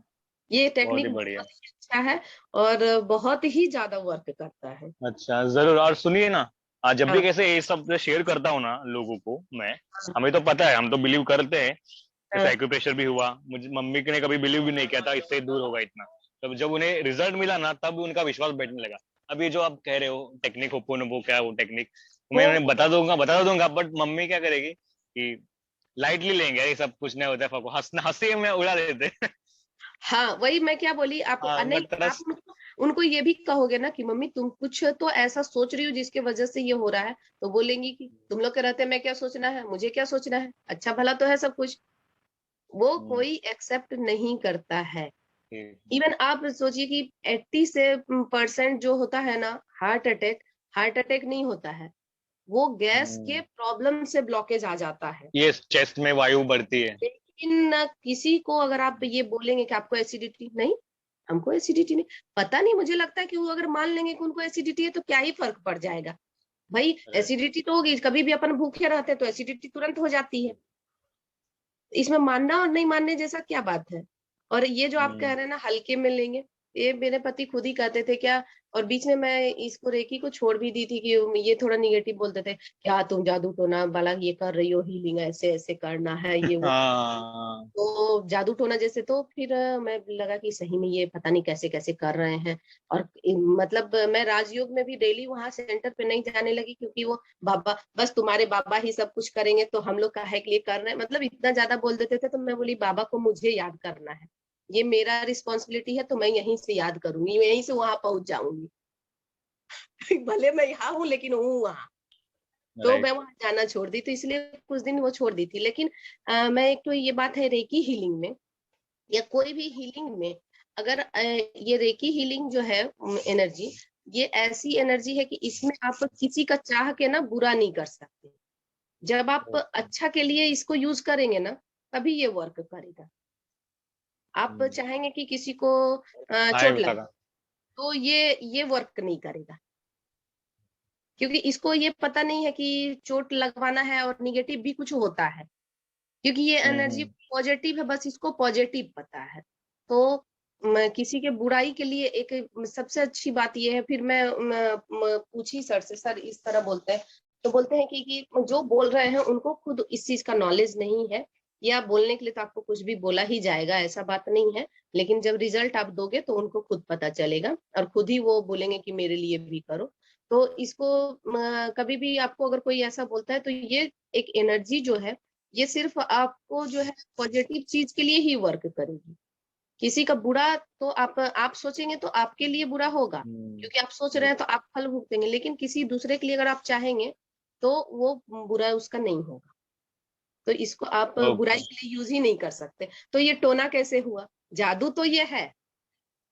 ये बहुत टेक्निक ही बढ़िया। बहुत ही अच्छा है और बहुत ही ज्यादा वर्क करता है। अच्छा जरूर। और सुनिए ना, जब भी हाँ कैसे ये सब शेयर करता हूँ ना लोगों को मैं, हाँ हमें तो पता है, हम तो बिलीव करते हैं। जैसे हाँ एक्यूप्रेशर भी हुआ, मुझे मम्मी ने कभी बिलीव भी नहीं किया था इससे दूर होगा इतना। तब जब उन्हें रिजल्ट मिला ना, तब उनका विश्वास बैठने लगा। अब ये जो आप कह रहे हो टेक्निक, वो क्या वो टेक्निक, मैं वो उन्हें बता दूंगा, बट मम्मी क्या करेगी कि लाइटली लेंगे, ये सब कुछ नहीं होता है, फको हंसना हंसी में उड़ा देते। हाँ वही मैं क्या बोली आप, नहीं बट आप उनको ये भी कहोगे ना कि मम्मी तुम कुछ तो ऐसा सोच रही हो जिसके वजह से ये हो रहा है, तो बोलेंगी कि तुम लोग के रहते मैं क्या सोचना है, मुझे क्या सोचना है, अच्छा भला तो है सब कुछ। वो कोई एक्सेप्ट नहीं करता है। इवन आप सोचिए कि 80 से परसेंट जो होता है ना हार्ट अटैक नहीं होता है, वो गैस के प्रॉब्लम से ब्लॉकेज आ जाता है। ये चेस्ट में वायु बढ़ती है। लेकिन किसी को अगर आप ये बोलेंगे कि आपको एसिडिटी नहीं, हमको एसिडिटी नहीं, पता नहीं, मुझे लगता है कि वो अगर मान लेंगे कि उनको एसिडिटी है तो क्या ही फर्क पड़ जाएगा। भाई अरे, एसिडिटी तो होगी, कभी भी अपन भूखे रहते हैं तो एसिडिटी तुरंत हो जाती है, इसमें मानना और नहीं मानने जैसा क्या बात है। और ये जो आप कह रहे हैं ना हल्के में लेंगे, ये मेरे पति खुद ही कहते थे क्या, और बीच में मैं इसको रेकी को छोड़ भी दी थी कि ये थोड़ा निगेटिव बोलते थे, क्या तुम जादू टोना वाला ये कर रही हो, हीलिंग ऐसे ऐसे करना है ये वो, हाँ तो जादू टोना जैसे। तो फिर मैं लगा कि सही में ये पता नहीं कैसे कैसे कर रहे हैं। और मतलब मैं राजयोग में भी डेली वहां सेंटर पे नहीं जाने लगी, क्योंकि वो बाबा, बस तुम्हारे बाबा ही सब कुछ करेंगे तो हम लोग काहे के लिए कर रहे हैं, मतलब इतना ज्यादा बोल देते थे। तो मैं बोली बाबा को मुझे याद करना है, ये मेरा रिस्पॉन्सिबिलिटी है, तो मैं यहीं से याद करूंगी, यहीं से वहां पहुंच जाऊंगी। भले मैं यहाँ हूँ लेकिन हूँ वहां। तो मैं राइट। वहां जाना छोड़ दी, तो इसलिए कुछ दिन वो छोड़ दी थी। लेकिन मैं एक तो ये बात है रेकी हीलिंग में या कोई भी हीलिंग में, अगर ये रेकी हीलिंग जो है एनर्जी, ये ऐसी एनर्जी है कि इसमें आप किसी का चाह के ना बुरा नहीं कर सकते। जब आप अच्छा के लिए इसको यूज करेंगे ना, तभी ये वर्क करेगा। आप चाहेंगे कि किसी को हाय चोट लगे, काका। तो ये वर्क नहीं करेगा, क्योंकि इसको ये पता नहीं है कि चोट लगवाना है और निगेटिव भी कुछ होता है, क्योंकि ये एनर्जी हम्म। पॉजिटिव है, बस इसको पॉजिटिव पता है। तो किसी के बुराई के लिए एक सबसे अच्छी बात ये है, फिर मैं पूछी सर से, सर इस तरह बोलते हैं, तो बोलते हैं कि जो बोल रहे हैं उनको खुद इस चीज का नॉलेज नहीं है, या बोलने के लिए तो आपको कुछ भी बोला ही जाएगा, ऐसा बात नहीं है, लेकिन जब रिजल्ट आप दोगे तो उनको खुद पता चलेगा और खुद ही वो बोलेंगे कि मेरे लिए भी करो। तो इसको कभी भी आपको अगर कोई ऐसा बोलता है तो ये एक एनर्जी जो है, ये सिर्फ आपको जो है पॉजिटिव चीज के लिए ही वर्क करेगी। किसी का बुरा तो आप सोचेंगे तो आपके लिए बुरा होगा, क्योंकि आप सोच रहे हैं तो आप फल भुगतेंगे, लेकिन किसी दूसरे के लिए अगर आप चाहेंगे तो वो बुरा उसका नहीं होगा। तो इसको आप बुराई ओके। के लिए यूज ही नहीं कर सकते। तो ये टोना कैसे हुआ, जादू तो ये है,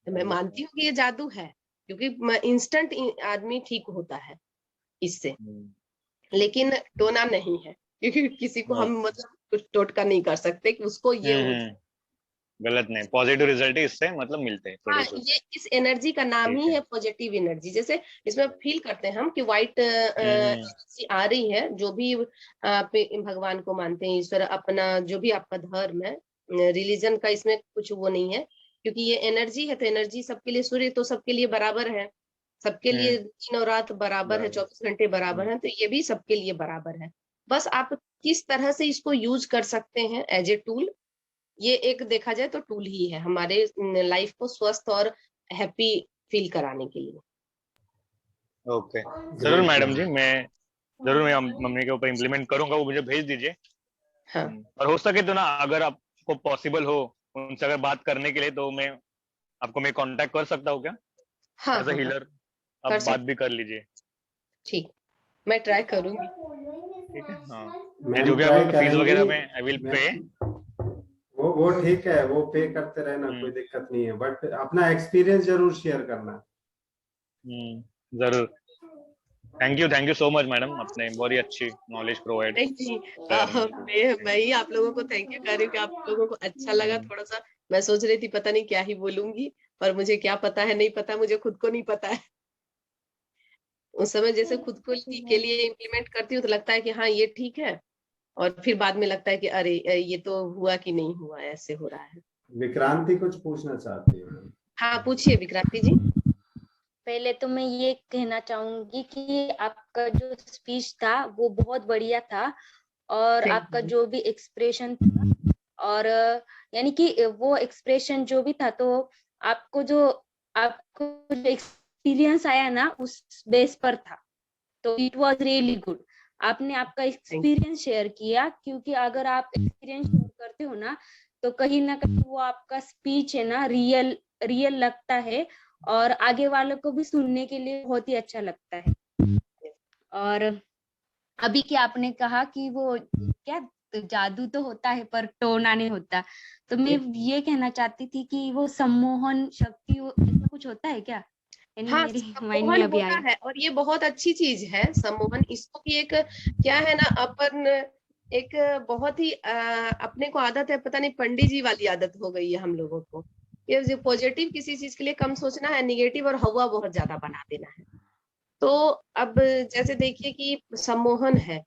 मैं मानती हूँ कि ये जादू है, क्योंकि इंस्टेंट आदमी ठीक होता है इससे, लेकिन टोना नहीं है, क्योंकि किसी को हम मतलब कुछ टोटका नहीं कर सकते कि उसको ये हो जाए। हम्म। गलत नहीं, पॉजिटिव रिजल्ट ही इससे मतलब मिलते हैं हाँ, प्रोड्यूस होते ये इस एनर्जी का नाम हैं। ठीक ही है। है पॉजिटिव एनर्जी। जैसे इसमें फील करते हैं हम कि व्हाइट हम्म। एनर्जी आ रही है, जो भी भगवान को मानते हैं, ईश्वर, अपना जो भी आपका धर्म है, रिलीजन का इसमें कुछ वो नहीं है, क्योंकि ये एनर्जी है, तो एनर्जी सबके लिए, सूर्य तो सबके लिए बराबर है, सबके लिए हम्म। दिन और रात बराबर है, बराबर। 24 घंटे बराबर है, तो ये भी सबके लिए बराबर है। बस आप किस तरह से इसको यूज कर सकते हैं एज ए टूल, ये एक देखा जाए तो टूल ही है हमारे लाइफ को स्वस्थ और हैप्पी फील कराने के लिए। ओके, जरूर मैडम जी, मैं मम्मी के ऊपर इम्प्लीमेंट करूंगा, वो मुझे भेज दीजिए। हाँ और हो सके तो ना, अगर आपको पॉसिबल हो उनसे अगर बात करने के लिए, तो मैं कांटेक्ट कर सकता हूँ क्या, हाँ एज अ हाँ, हीलर? कर आप बात सकते, भी कर लीजिए। ठीक, मैं ट्राई करूंगी। ठीक है, हाँ। मैं मैम जो भी ट्राई आपको फीस करेंगी। वगैरह में आई विल पे। वो ठीक है, वो पे करते रहना, कोई दिक्कत नहीं है, बट अपना एक्सपीरियंस जरूर शेयर करना। जरूर। Thank you so much madam, आपने बहुत ही अच्छी नॉलेज प्रोवाइड नहीं नहीं, शेयर मैं ही आप लोगों को थैंक यू कर रही हूँ कि आप लोगों को अच्छा लगा की। थोड़ा सा। मैं सोच रही थी पता नहीं क्या ही बोलूंगी, पर मुझे क्या पता है, नहीं पता, मुझे खुद को नहीं पता है। उस समय जैसे खुद को के लिए इम्प्लीमेंट करती हूँ तो लगता है कि हाँ ये ठीक है, और फिर बाद में लगता है कि अरे ये तो हुआ कि नहीं हुआ, ऐसे हो रहा है। विक्रांति कुछ पूछना चाहती है? हाँ पूछिए विक्रांति जी। पहले तो मैं ये कहना चाहूंगी कि आपका जो स्पीच था वो बहुत बढ़िया था, और Thank आपका you. जो भी एक्सप्रेशन था, और यानी कि वो एक्सप्रेशन जो भी था, तो आपको जो एक्सपीरियंस आया ना उस बेस पर था, तो इट वाज रियली गुड। आपने आपका एक्सपीरियंस शेयर किया, क्योंकि अगर आप एक्सपीरियंस शेयर करते हो ना, तो कहीं ना कहीं वो आपका स्पीच है ना रियल लगता है, और आगे वालों को भी सुनने के लिए बहुत ही अच्छा लगता है। और अभी क्या आपने कहा कि वो क्या, तो जादू तो होता है पर टोना नहीं होता, तो मैं ये कहना चाहती थी कि वो सम्मोहन शक्ति ऐसा कुछ होता है क्या? यानी हाँ मेरे माइंड सम्मोहन में अभी होता आया। है, और ये बहुत अच्छी चीज है सम्मोहन। इसको भी एक क्या है ना, अपन एक बहुत ही अपने को आदत है, पता नहीं पंडित जी वाली आदत हो गई है हम लोगों को, ये जो पॉजिटिव किसी चीज के लिए कम सोचना है, निगेटिव और हवा बहुत ज्यादा बना देना है। तो अब जैसे देखिए कि सम्मोहन है,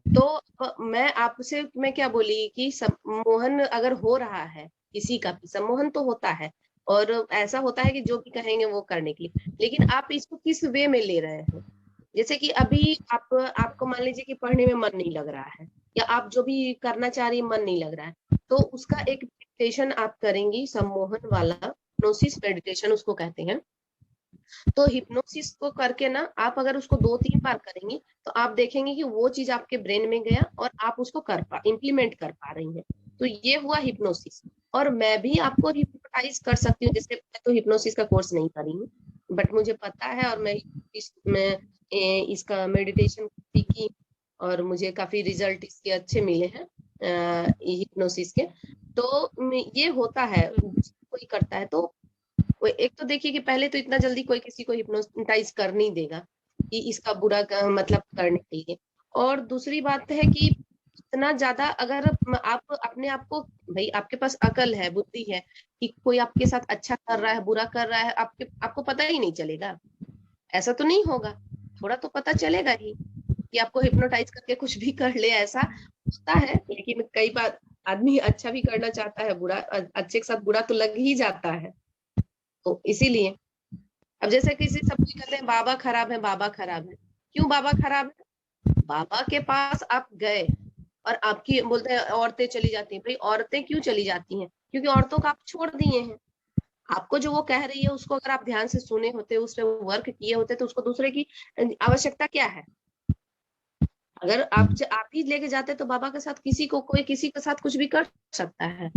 तो मैं क्या बोली कि सम्मोहन अगर हो रहा है, किसी का भी सम्मोहन तो होता है, और ऐसा होता है कि जो भी कहेंगे वो करने के लिए, लेकिन आप इसको किस वे में ले रहे हैं। जैसे कि अभी आपको मान लीजिए कि पढ़ने में मन नहीं लग रहा है, या आप जो भी करना चाह रही है मन नहीं लग रहा है, तो उसका एक मेडिटेशन आप करेंगी, सम्मोहन वाला, हिप्नोसिस मेडिटेशन उसको कहते हैं। तो हिप्नोसिस को करके ना, आप अगर उसको 2-3 बार करेंगी, तो आप देखेंगे कि वो चीज आपके ब्रेन में गया और आप उसको इम्प्लीमेंट कर पा रही हैं। तो ये हुआ हिप्नोसिस। और मैं भी आपको हिप्नोटाइज कर सकती हूँ, जैसे मैं तो हिप्नोसिस का कोर्स नहीं करी हूँ, बट मुझे पता है, और इसका मेडिटेशन सीखी, और मुझे काफी रिजल्ट इसके अच्छे मिले हैं हिप्नोसिस के। तो ये होता है, कोई करता है तो एक तो देखिए कि पहले तो इतना जल्दी कोई किसी को हिप्नोटाइज कर नहीं देगा कि इसका बुरा मतलब करने के लिए। और दूसरी बात है कि इतना ज्यादा अगर आप अपने आप को, भाई आपके पास अकल है, बुद्धि है, कि कोई आपके साथ अच्छा कर रहा है बुरा कर रहा है, आपको पता ही नहीं चलेगा, ऐसा तो नहीं होगा, थोड़ा तो पता चलेगा ही कि आपको हिप्नोटाइज करके कुछ भी कर ले, ऐसा होता है। लेकिन कई बार आदमी अच्छा भी करना चाहता है, बुरा अच्छे के साथ बुरा तो लग ही जाता है। तो इसीलिए अब जैसे किसी सब कोई कहते हैं बाबा खराब है, बाबा खराब है, क्यों बाबा खराब है? बाबा के पास आप गए और आपकी बोलते हैं औरतें चली जाती हैं, भाई औरतें क्यों चली जाती हैं? क्योंकि औरतों को आप छोड़ दिए हैं। आपको जो वो कह रही है उसको अगर आप ध्यान से सुने होते, उस पर वर्क किए होते, तो उसको दूसरे की आवश्यकता क्या है? अगर आप ही लेके जाते तो बाबा के साथ कोई किसी के साथ कुछ भी कर सकता है,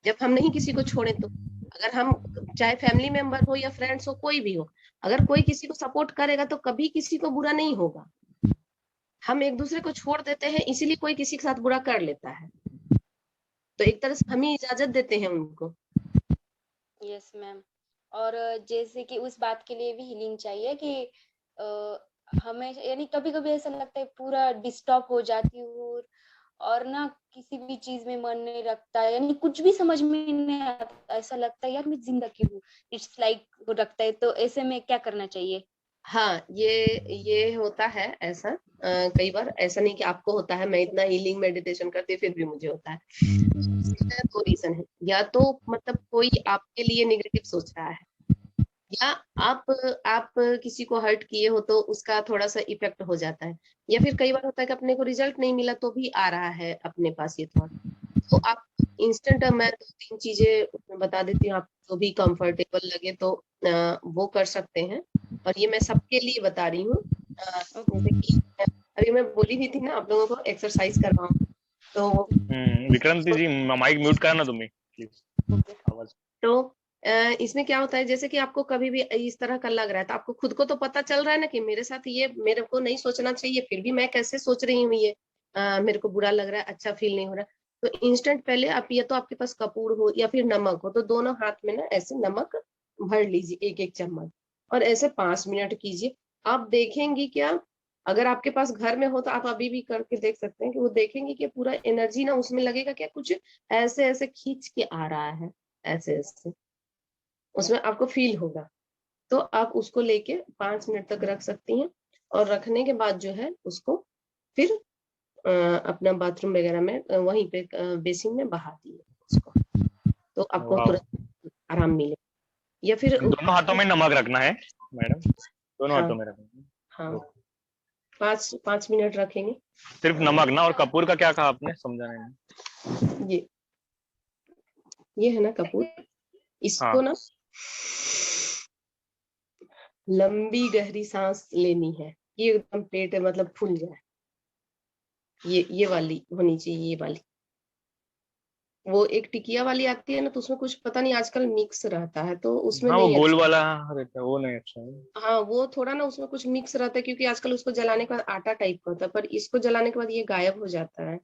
जब हम नहीं किसी को छोड़े तो। अगर हम, चाहे फैमिली मेंबर हो या फ्रेंड्स हो, कोई भी हो, अगर कोई किसी को सपोर्ट करेगा तो कभी किसी को बुरा नहीं होगा। हम एक दूसरे को छोड़ देते हैं, इसीलिए कोई किसी के साथ बुरा कर लेता है, तो एक तरह से हम ही इजाजत देते हैं उनको। Yes ma'am. और जैसे कि उस बात के लिए भी हीलिंग चाहिए कि हमें, यानी कभी कभी ऐसा लगता है पूरा डिस्टर्ब हो जाती हूँ, और ना किसी भी चीज में मन नहीं रखता, यानी कुछ भी समझ में नहीं आता, ऐसा लगता है यार मैं जिंदा क्यों हूँ, इट्स लाइक वो रखता है। तो ऐसे में क्या करना चाहिए? हाँ ये होता है ऐसा, कई बार ऐसा नहीं कि आपको होता है, मैं इतना हीलिंग मेडिटेशन करती हूँ फिर भी मुझे होता है। दो रीजन है, या तो मतलब कोई आपके लिए निगेटिव सोच रहा है, या आप किसी को हर्ट किए हो तो उसका थोड़ा सा इफेक्ट हो जाता है, या फिर कई बार होता है कि अपने को रिजल्ट नहीं मिला तो भी आ रहा है अपने पास ये थॉट। तो आप इंस्टेंट, मैं 2-3 चीजें उसमें बता देती हूँ, आप जो भी कंफर्टेबल लगे तो वो कर सकते हैं, और ये मैं सबके लिए बता रही हूँ। जैसे कि अभी मैं बोली भी थी ना आप लोगों को एक्सरसाइज करवाऊं, तो विक्रांति जी माइक म्यूट करना तुम्हें प्लीज, आवाज। तो इसमें क्या होता है, जैसे कि आपको कभी भी इस तरह का लग रहा है तो आपको खुद को तो पता चल रहा है ना कि मेरे साथ ये, मेरे को नहीं सोचना चाहिए, फिर भी मैं कैसे सोच रही हूँ ये, मेरे को बुरा लग रहा है, अच्छा फील नहीं हो रहा। तो इंस्टेंट पहले आप, या तो आपके पास कपूर हो या फिर नमक हो, तो दोनों हाथ में ना ऐसे नमक भर लीजिए 1-1 चम्मच, और ऐसे 5 मिनट कीजिए। आप देखेंगी क्या, अगर आपके पास घर में हो तो आप अभी भी करके देख सकते हैं कि वो देखेंगे कि पूरा एनर्जी ना उसमें लगेगा, क्या कुछ ऐसे ऐसे खींच के आ रहा है, ऐसे ऐसे उसमें आपको फील होगा। तो आप उसको लेके 5 मिनट तक रख सकती हैं, और रखने के बाद जो है उसको फिर अपना बाथरूम वगैरह में वहीं पे बेसिन में बहा दिए उसको, तो आपको वाह, तुरंत आराम मिले। या फिर दोनों हाथों में नमक रखना है मैडम, दोनों हाँ हाथों में रखना है। हाँ, 5 मिनट रखेंगे। सिर्फ नमक ना, और कपूर का क्या कहा आपने, समझा नहीं। ये है ना कपूर, इसको हाँ, ना लंबी गहरी सांस लेनी है, ये एकदम पेट मतलब फूल जाए, ये वाली होनी चाहिए, ये वाली। वो एक टिकिया वाली आती है ना, तो उसमें कुछ पता नहीं आजकल मिक्स रहता है, तो उसमें हाँ वो नहीं गोल अच्छा। वाला रहता है वो नहीं अच्छा है। हाँ, वो थोड़ा ना उसमें कुछ मिक्स रहता है, क्योंकि आजकल उसको जलाने के बाद आटा टाइप का होता है, पर इसको जलाने के बाद ये गायब हो जाता है,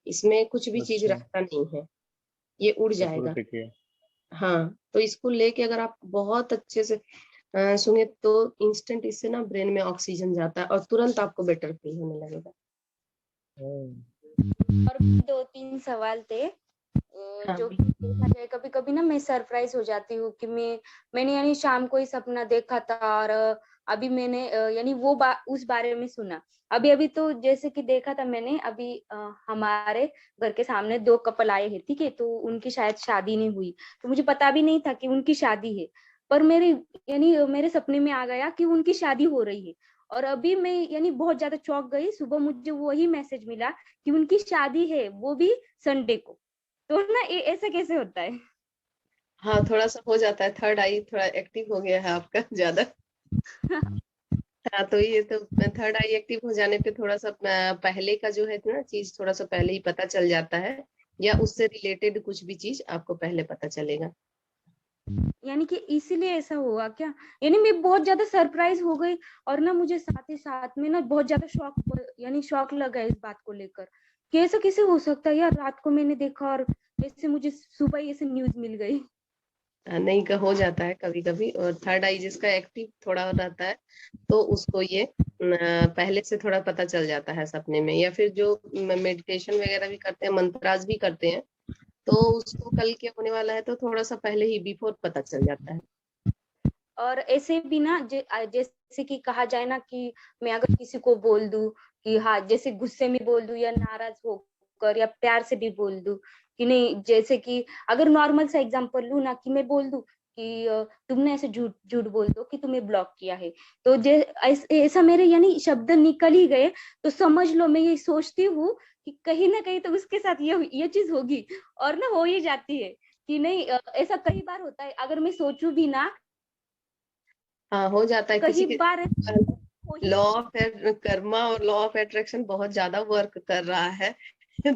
इसमें कुछ भी चीज अच्छा, रहता नहीं है, ये उड़ कपूर जाएगा। टिकिया। हाँ, तो इसको लेके अगर आप बहुत अच्छे से सुने तो इंस्टेंट इससे ना ब्रेन में ऑक्सीजन जाता है, और तुरंत आपको बेटर फील होने लगेगा। और भी 2-3 सवाल थे, हाँ जो कि देखा जाए कभी कभी ना मैं सरप्राइज हो जाती हूँ कि मैंने यानी शाम को ही सपना देखा था, और अभी मैंने यानी उस बारे में सुना। अभी अभी तो जैसे कि देखा था मैंने अभी, हमारे घर के सामने 2 कपल आए हैं, ठीक है, तो उनकी शायद शादी नहीं हुई, तो मुझे पता भी नहीं था कि उनकी शादी है, पर मेरे यानी मेरे सपने में आ गया कि उनकी शादी हो रही है। और अभी मैं यानी बहुत ज्यादा चौंक गई, सुबह मुझे वही मैसेज मिला कि उनकी शादी है, वो भी संडे को। तो ना ऐसा कैसे होता है? हाँ, थोड़ा सा हो जाता है, थर्ड आई थोड़ा एक्टिव हो गया है आपका ज्यादा। हाँ, तो ये तो थर्ड आई एक्टिव हो जाने पे थोड़ा सा पहले का जो है ना चीज थोड़ा सा पहले ही पता चल जाता है, या उससे रिलेटेड कुछ भी चीज आपको पहले पता चलेगा। यानी कि इसीलिए ऐसा हुआ क्या? यानी मैं बहुत ज्यादा सरप्राइज हो गई, और ना मुझे साथ ही साथ में ना बहुत ज्यादा शौक लगा इस बात को लेकर कि ऐसा कैसे हो सकता है यार, रात को मैंने देखा और ऐसे मुझे सुबह ही ऐसे न्यूज मिल गई। नहीं का हो जाता है कभी कभी, और थर्ड आई जिसका एक्टिव थोड़ा रहता है तो उसको ये पहले से थोड़ा पता चल जाता है सपने में, या फिर जो मेडिटेशन वगैरह भी करते हैं, मंत्राज भी करते हैं, तो उसको कल क्या होने वाला है तो थोड़ा सा पहले ही बिफोर पता चल जाता है। और ऐसे भी ना जैसे कि कहा जाए ना कि मैं अगर किसी को बोल दूं कि हाँ, जैसे गुस्से में बोल दूं या नाराज होकर या प्यार से भी बोल दूं कि नहीं, जैसे कि अगर नॉर्मल सा एग्जांपल लूं ना कि मैं बोल दूं कि तुमने ऐसे झूठ झूठ बोल दो कि तुम्हें ब्लॉक किया है, तो ऐसा मेरे यानी शब्द निकल ही गए, तो समझ लो मैं ये सोचती हूँ कि कहीं ना कहीं तो उसके साथ ये चीज होगी, और ना हो ही जाती है कि नहीं। ऐसा कई बार होता है, अगर मैं सोचूं भी ना, हाँ, हो जाता है किसी कई के। बार हो ही लॉ जाती ऑफ कर्मा और लॉ ऑफ अट्रैक्शन बहुत ज्यादा वर्क कर रहा है।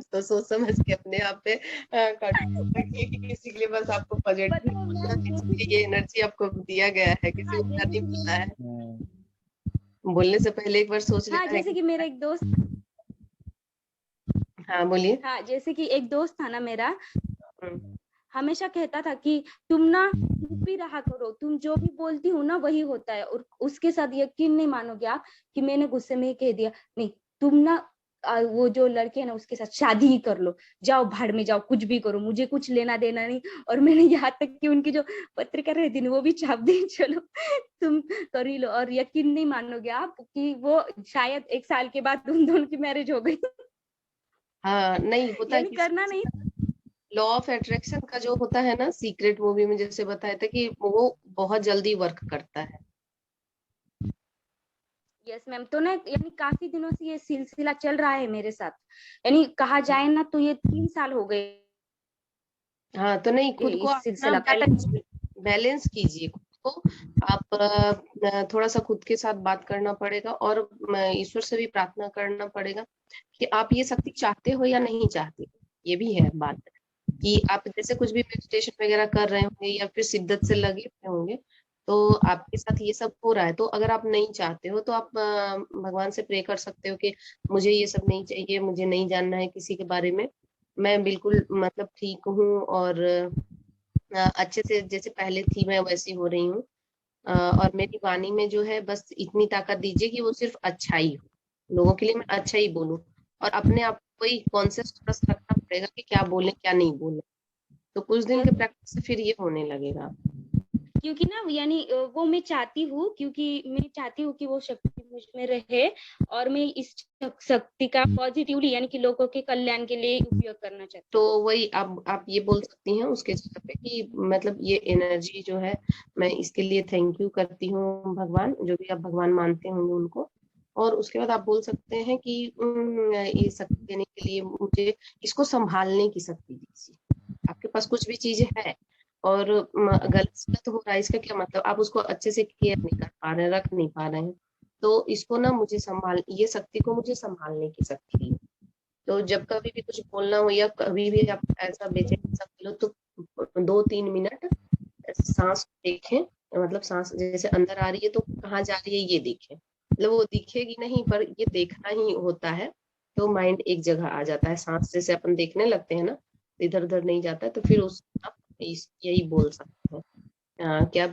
तो सोच समझ के अपने आप पे कंट्रोल रखिए कि किसी के लिए बस आपको है। पॉजिटिव बताओ बोलना, मैम, जैसे इसलिए कि ये एनर्जी आपको दिया गया है, किसी हाँ को क्या जैसे नहीं कि मिलना है। हम्म। बोलने से पहले एक बार सोच हाँ लेना है जैसे कि कि मेरा एक दोस्त हाँ बोलिए। हाँ जैसे कि एक दोस्त था ना मेरा, हम्म, हमेशा कहता था कि तुम ना चुप ही रहा करो, तुम जो भी बोलती हो ना वही होता है। और उसके साथ यकीन नहीं मानोगे आप कि मैंने गुस्से में ही कह दिया, नहीं तुम ना वो जो लड़के है ना उसके साथ शादी ही कर लो, जाओ भाड़ में जाओ, कुछ भी करो, मुझे कुछ लेना देना नहीं। और मैंने यहाँ तक कि उनकी जो पत्रिका रहती ना वो भी छाप दी, चलो तुम कर ही लो। और यकीन नहीं मानोगे आप कि वो शायद 1 साल के बाद उन दोनों की मैरिज हो गई। हाँ, नहीं होता है यानी किसी करना किसी नहीं का। था। लॉ ऑफ अट्रैक्शन का जो होता है ना, सीक्रेट मूवी में जैसे बताया था कि वो बहुत जल्दी वर्क करता है। यस मैम, तो ना यानी काफी दिनों से ये सिलसिला चल रहा है मेरे साथ, यानी कहा जाए ना तो ये 3 साल हो गए हाँ, तो नहीं, खुद को इस आप ना सिलसिला बैलेंस कीजिए खुद को। आप थोड़ा सा खुद के साथ बात करना पड़ेगा और ईश्वर से भी प्रार्थना करना पड़ेगा कि आप ये शक्ति चाहते हो या नहीं चाहते। ये भी है बात कि आप जैसे कुछ भी मेडिटेशन वगैरह कर रहे होंगे या फिर शिद्दत से लगे हुए होंगे, तो आपके साथ ये सब हो रहा है। तो अगर आप नहीं चाहते हो तो आप भगवान से प्रे कर सकते हो कि मुझे ये सब नहीं चाहिए, मुझे नहीं जानना है किसी के बारे में, मैं बिल्कुल मतलब ठीक हूँ और अच्छे से जैसे पहले थी मैं वैसी हो रही हूँ। और मेरी वाणी में जो है बस इतनी ताकत दीजिए कि वो सिर्फ अच्छा ही हो, लोगों के लिए मैं अच्छा ही बोलूं। और अपने आप को ही कॉन्शियस थोड़ा सा रखना पड़ेगा कि क्या बोले क्या नहीं बोले। तो कुछ दिन के प्रैक्टिस से फिर ये होने लगेगा। क्योंकि ना यानी वो मैं चाहती हूँ, क्योंकि मैं चाहती हूँ कि वो शक्ति मुझ में रहे और मैं इस शक्ति का पॉजिटिवली यानी कि लोगों के कल्याण के लिए उपयोग करना चाहती तो हूँ। वही आप ये बोल सकती हैं उसके जगह पे कि मतलब ये एनर्जी जो है, मैं इसके लिए थैंक यू करती हूँ भगवान, जो भी आप भगवान मानते होंगे उनको। और उसके बाद आप बोल सकते हैं कि ये शक्ति देने के लिए मुझे इसको संभालने की शक्ति दीजिए। आपके पास कुछ भी चीज है और गलत हो रहा है, इसका क्या मतलब, आप उसको अच्छे से केयर नहीं कर पा रहे हैं, रख नहीं पा रहे हैं। तो इसको ना मुझे ये शक्ति को मुझे संभालने की शक्ति दी। तो जब कभी भी कुछ बोलना हो या कभी भी आप ऐसा बेचैन सा फील हो, तो 2-3 मिनट सांस देखें। मतलब सांस जैसे अंदर आ रही है तो कहाँ जा रही है ये देखें। मतलब वो दिखेगी नहीं पर ये देखना ही होता है। तो माइंड एक जगह आ जाता है, सांस जैसे अपन देखने लगते हैं ना, इधर उधर नहीं जाता है। तो फिर उस आप यही बोल सकते हैं क्या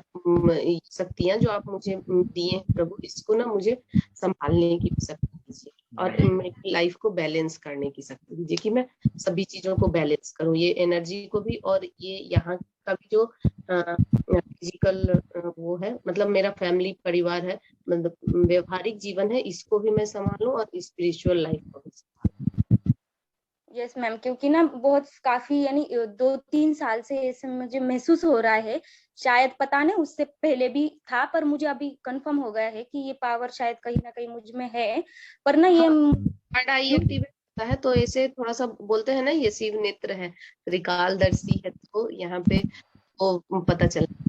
शक्तियां जो आप मुझे दिए हैं प्रभु, इसको ना मुझे संभालने की शक्ति दीजिए और मेरी लाइफ को बैलेंस करने की शक्ति दीजिए कि मैं सभी चीजों को बैलेंस करूं, ये एनर्जी को भी और ये यहाँ का भी जो फिजिकल वो है, मतलब मेरा फैमिली परिवार है, मतलब व्यवहारिक जीवन है, इसको भी मैं संभालूं और स्पिरिचुअल लाइफ को भी संभालूं। यस मैम, क्योंकि ना बहुत काफी यानी 2-3 साल से ऐसे मुझे महसूस हो रहा है, शायद पता नहीं उससे पहले भी था, पर मुझे अभी कंफर्म हो गया है कि ये पावर शायद कहीं ना कहीं मुझ में है। पर ना ये थर्ड आई एक्टिवेट होता है तो ऐसे थोड़ा सा बोलते हैं ना, ये शिव नेत्र है, त्रिकालदर्शी है, तो यहाँ पे वो पता चला।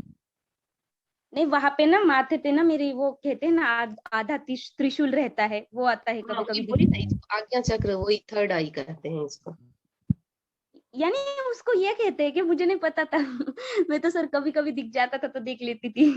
नहीं, वहां पे ना माथे पे ना मेरी वो कहते हैं ना आधा त्रिशूल रहता है, वो आता है हाँ, कभी वही कभी बोली ना, दिखने। इसको आज्ञा चक्र, वही थर्ड आई कहते हैं इसको। यानी उसको ये कहते हैं कि मुझे नहीं पता था। मैं तो सर कभी कभी दिख जाता था तो देख लेती थी।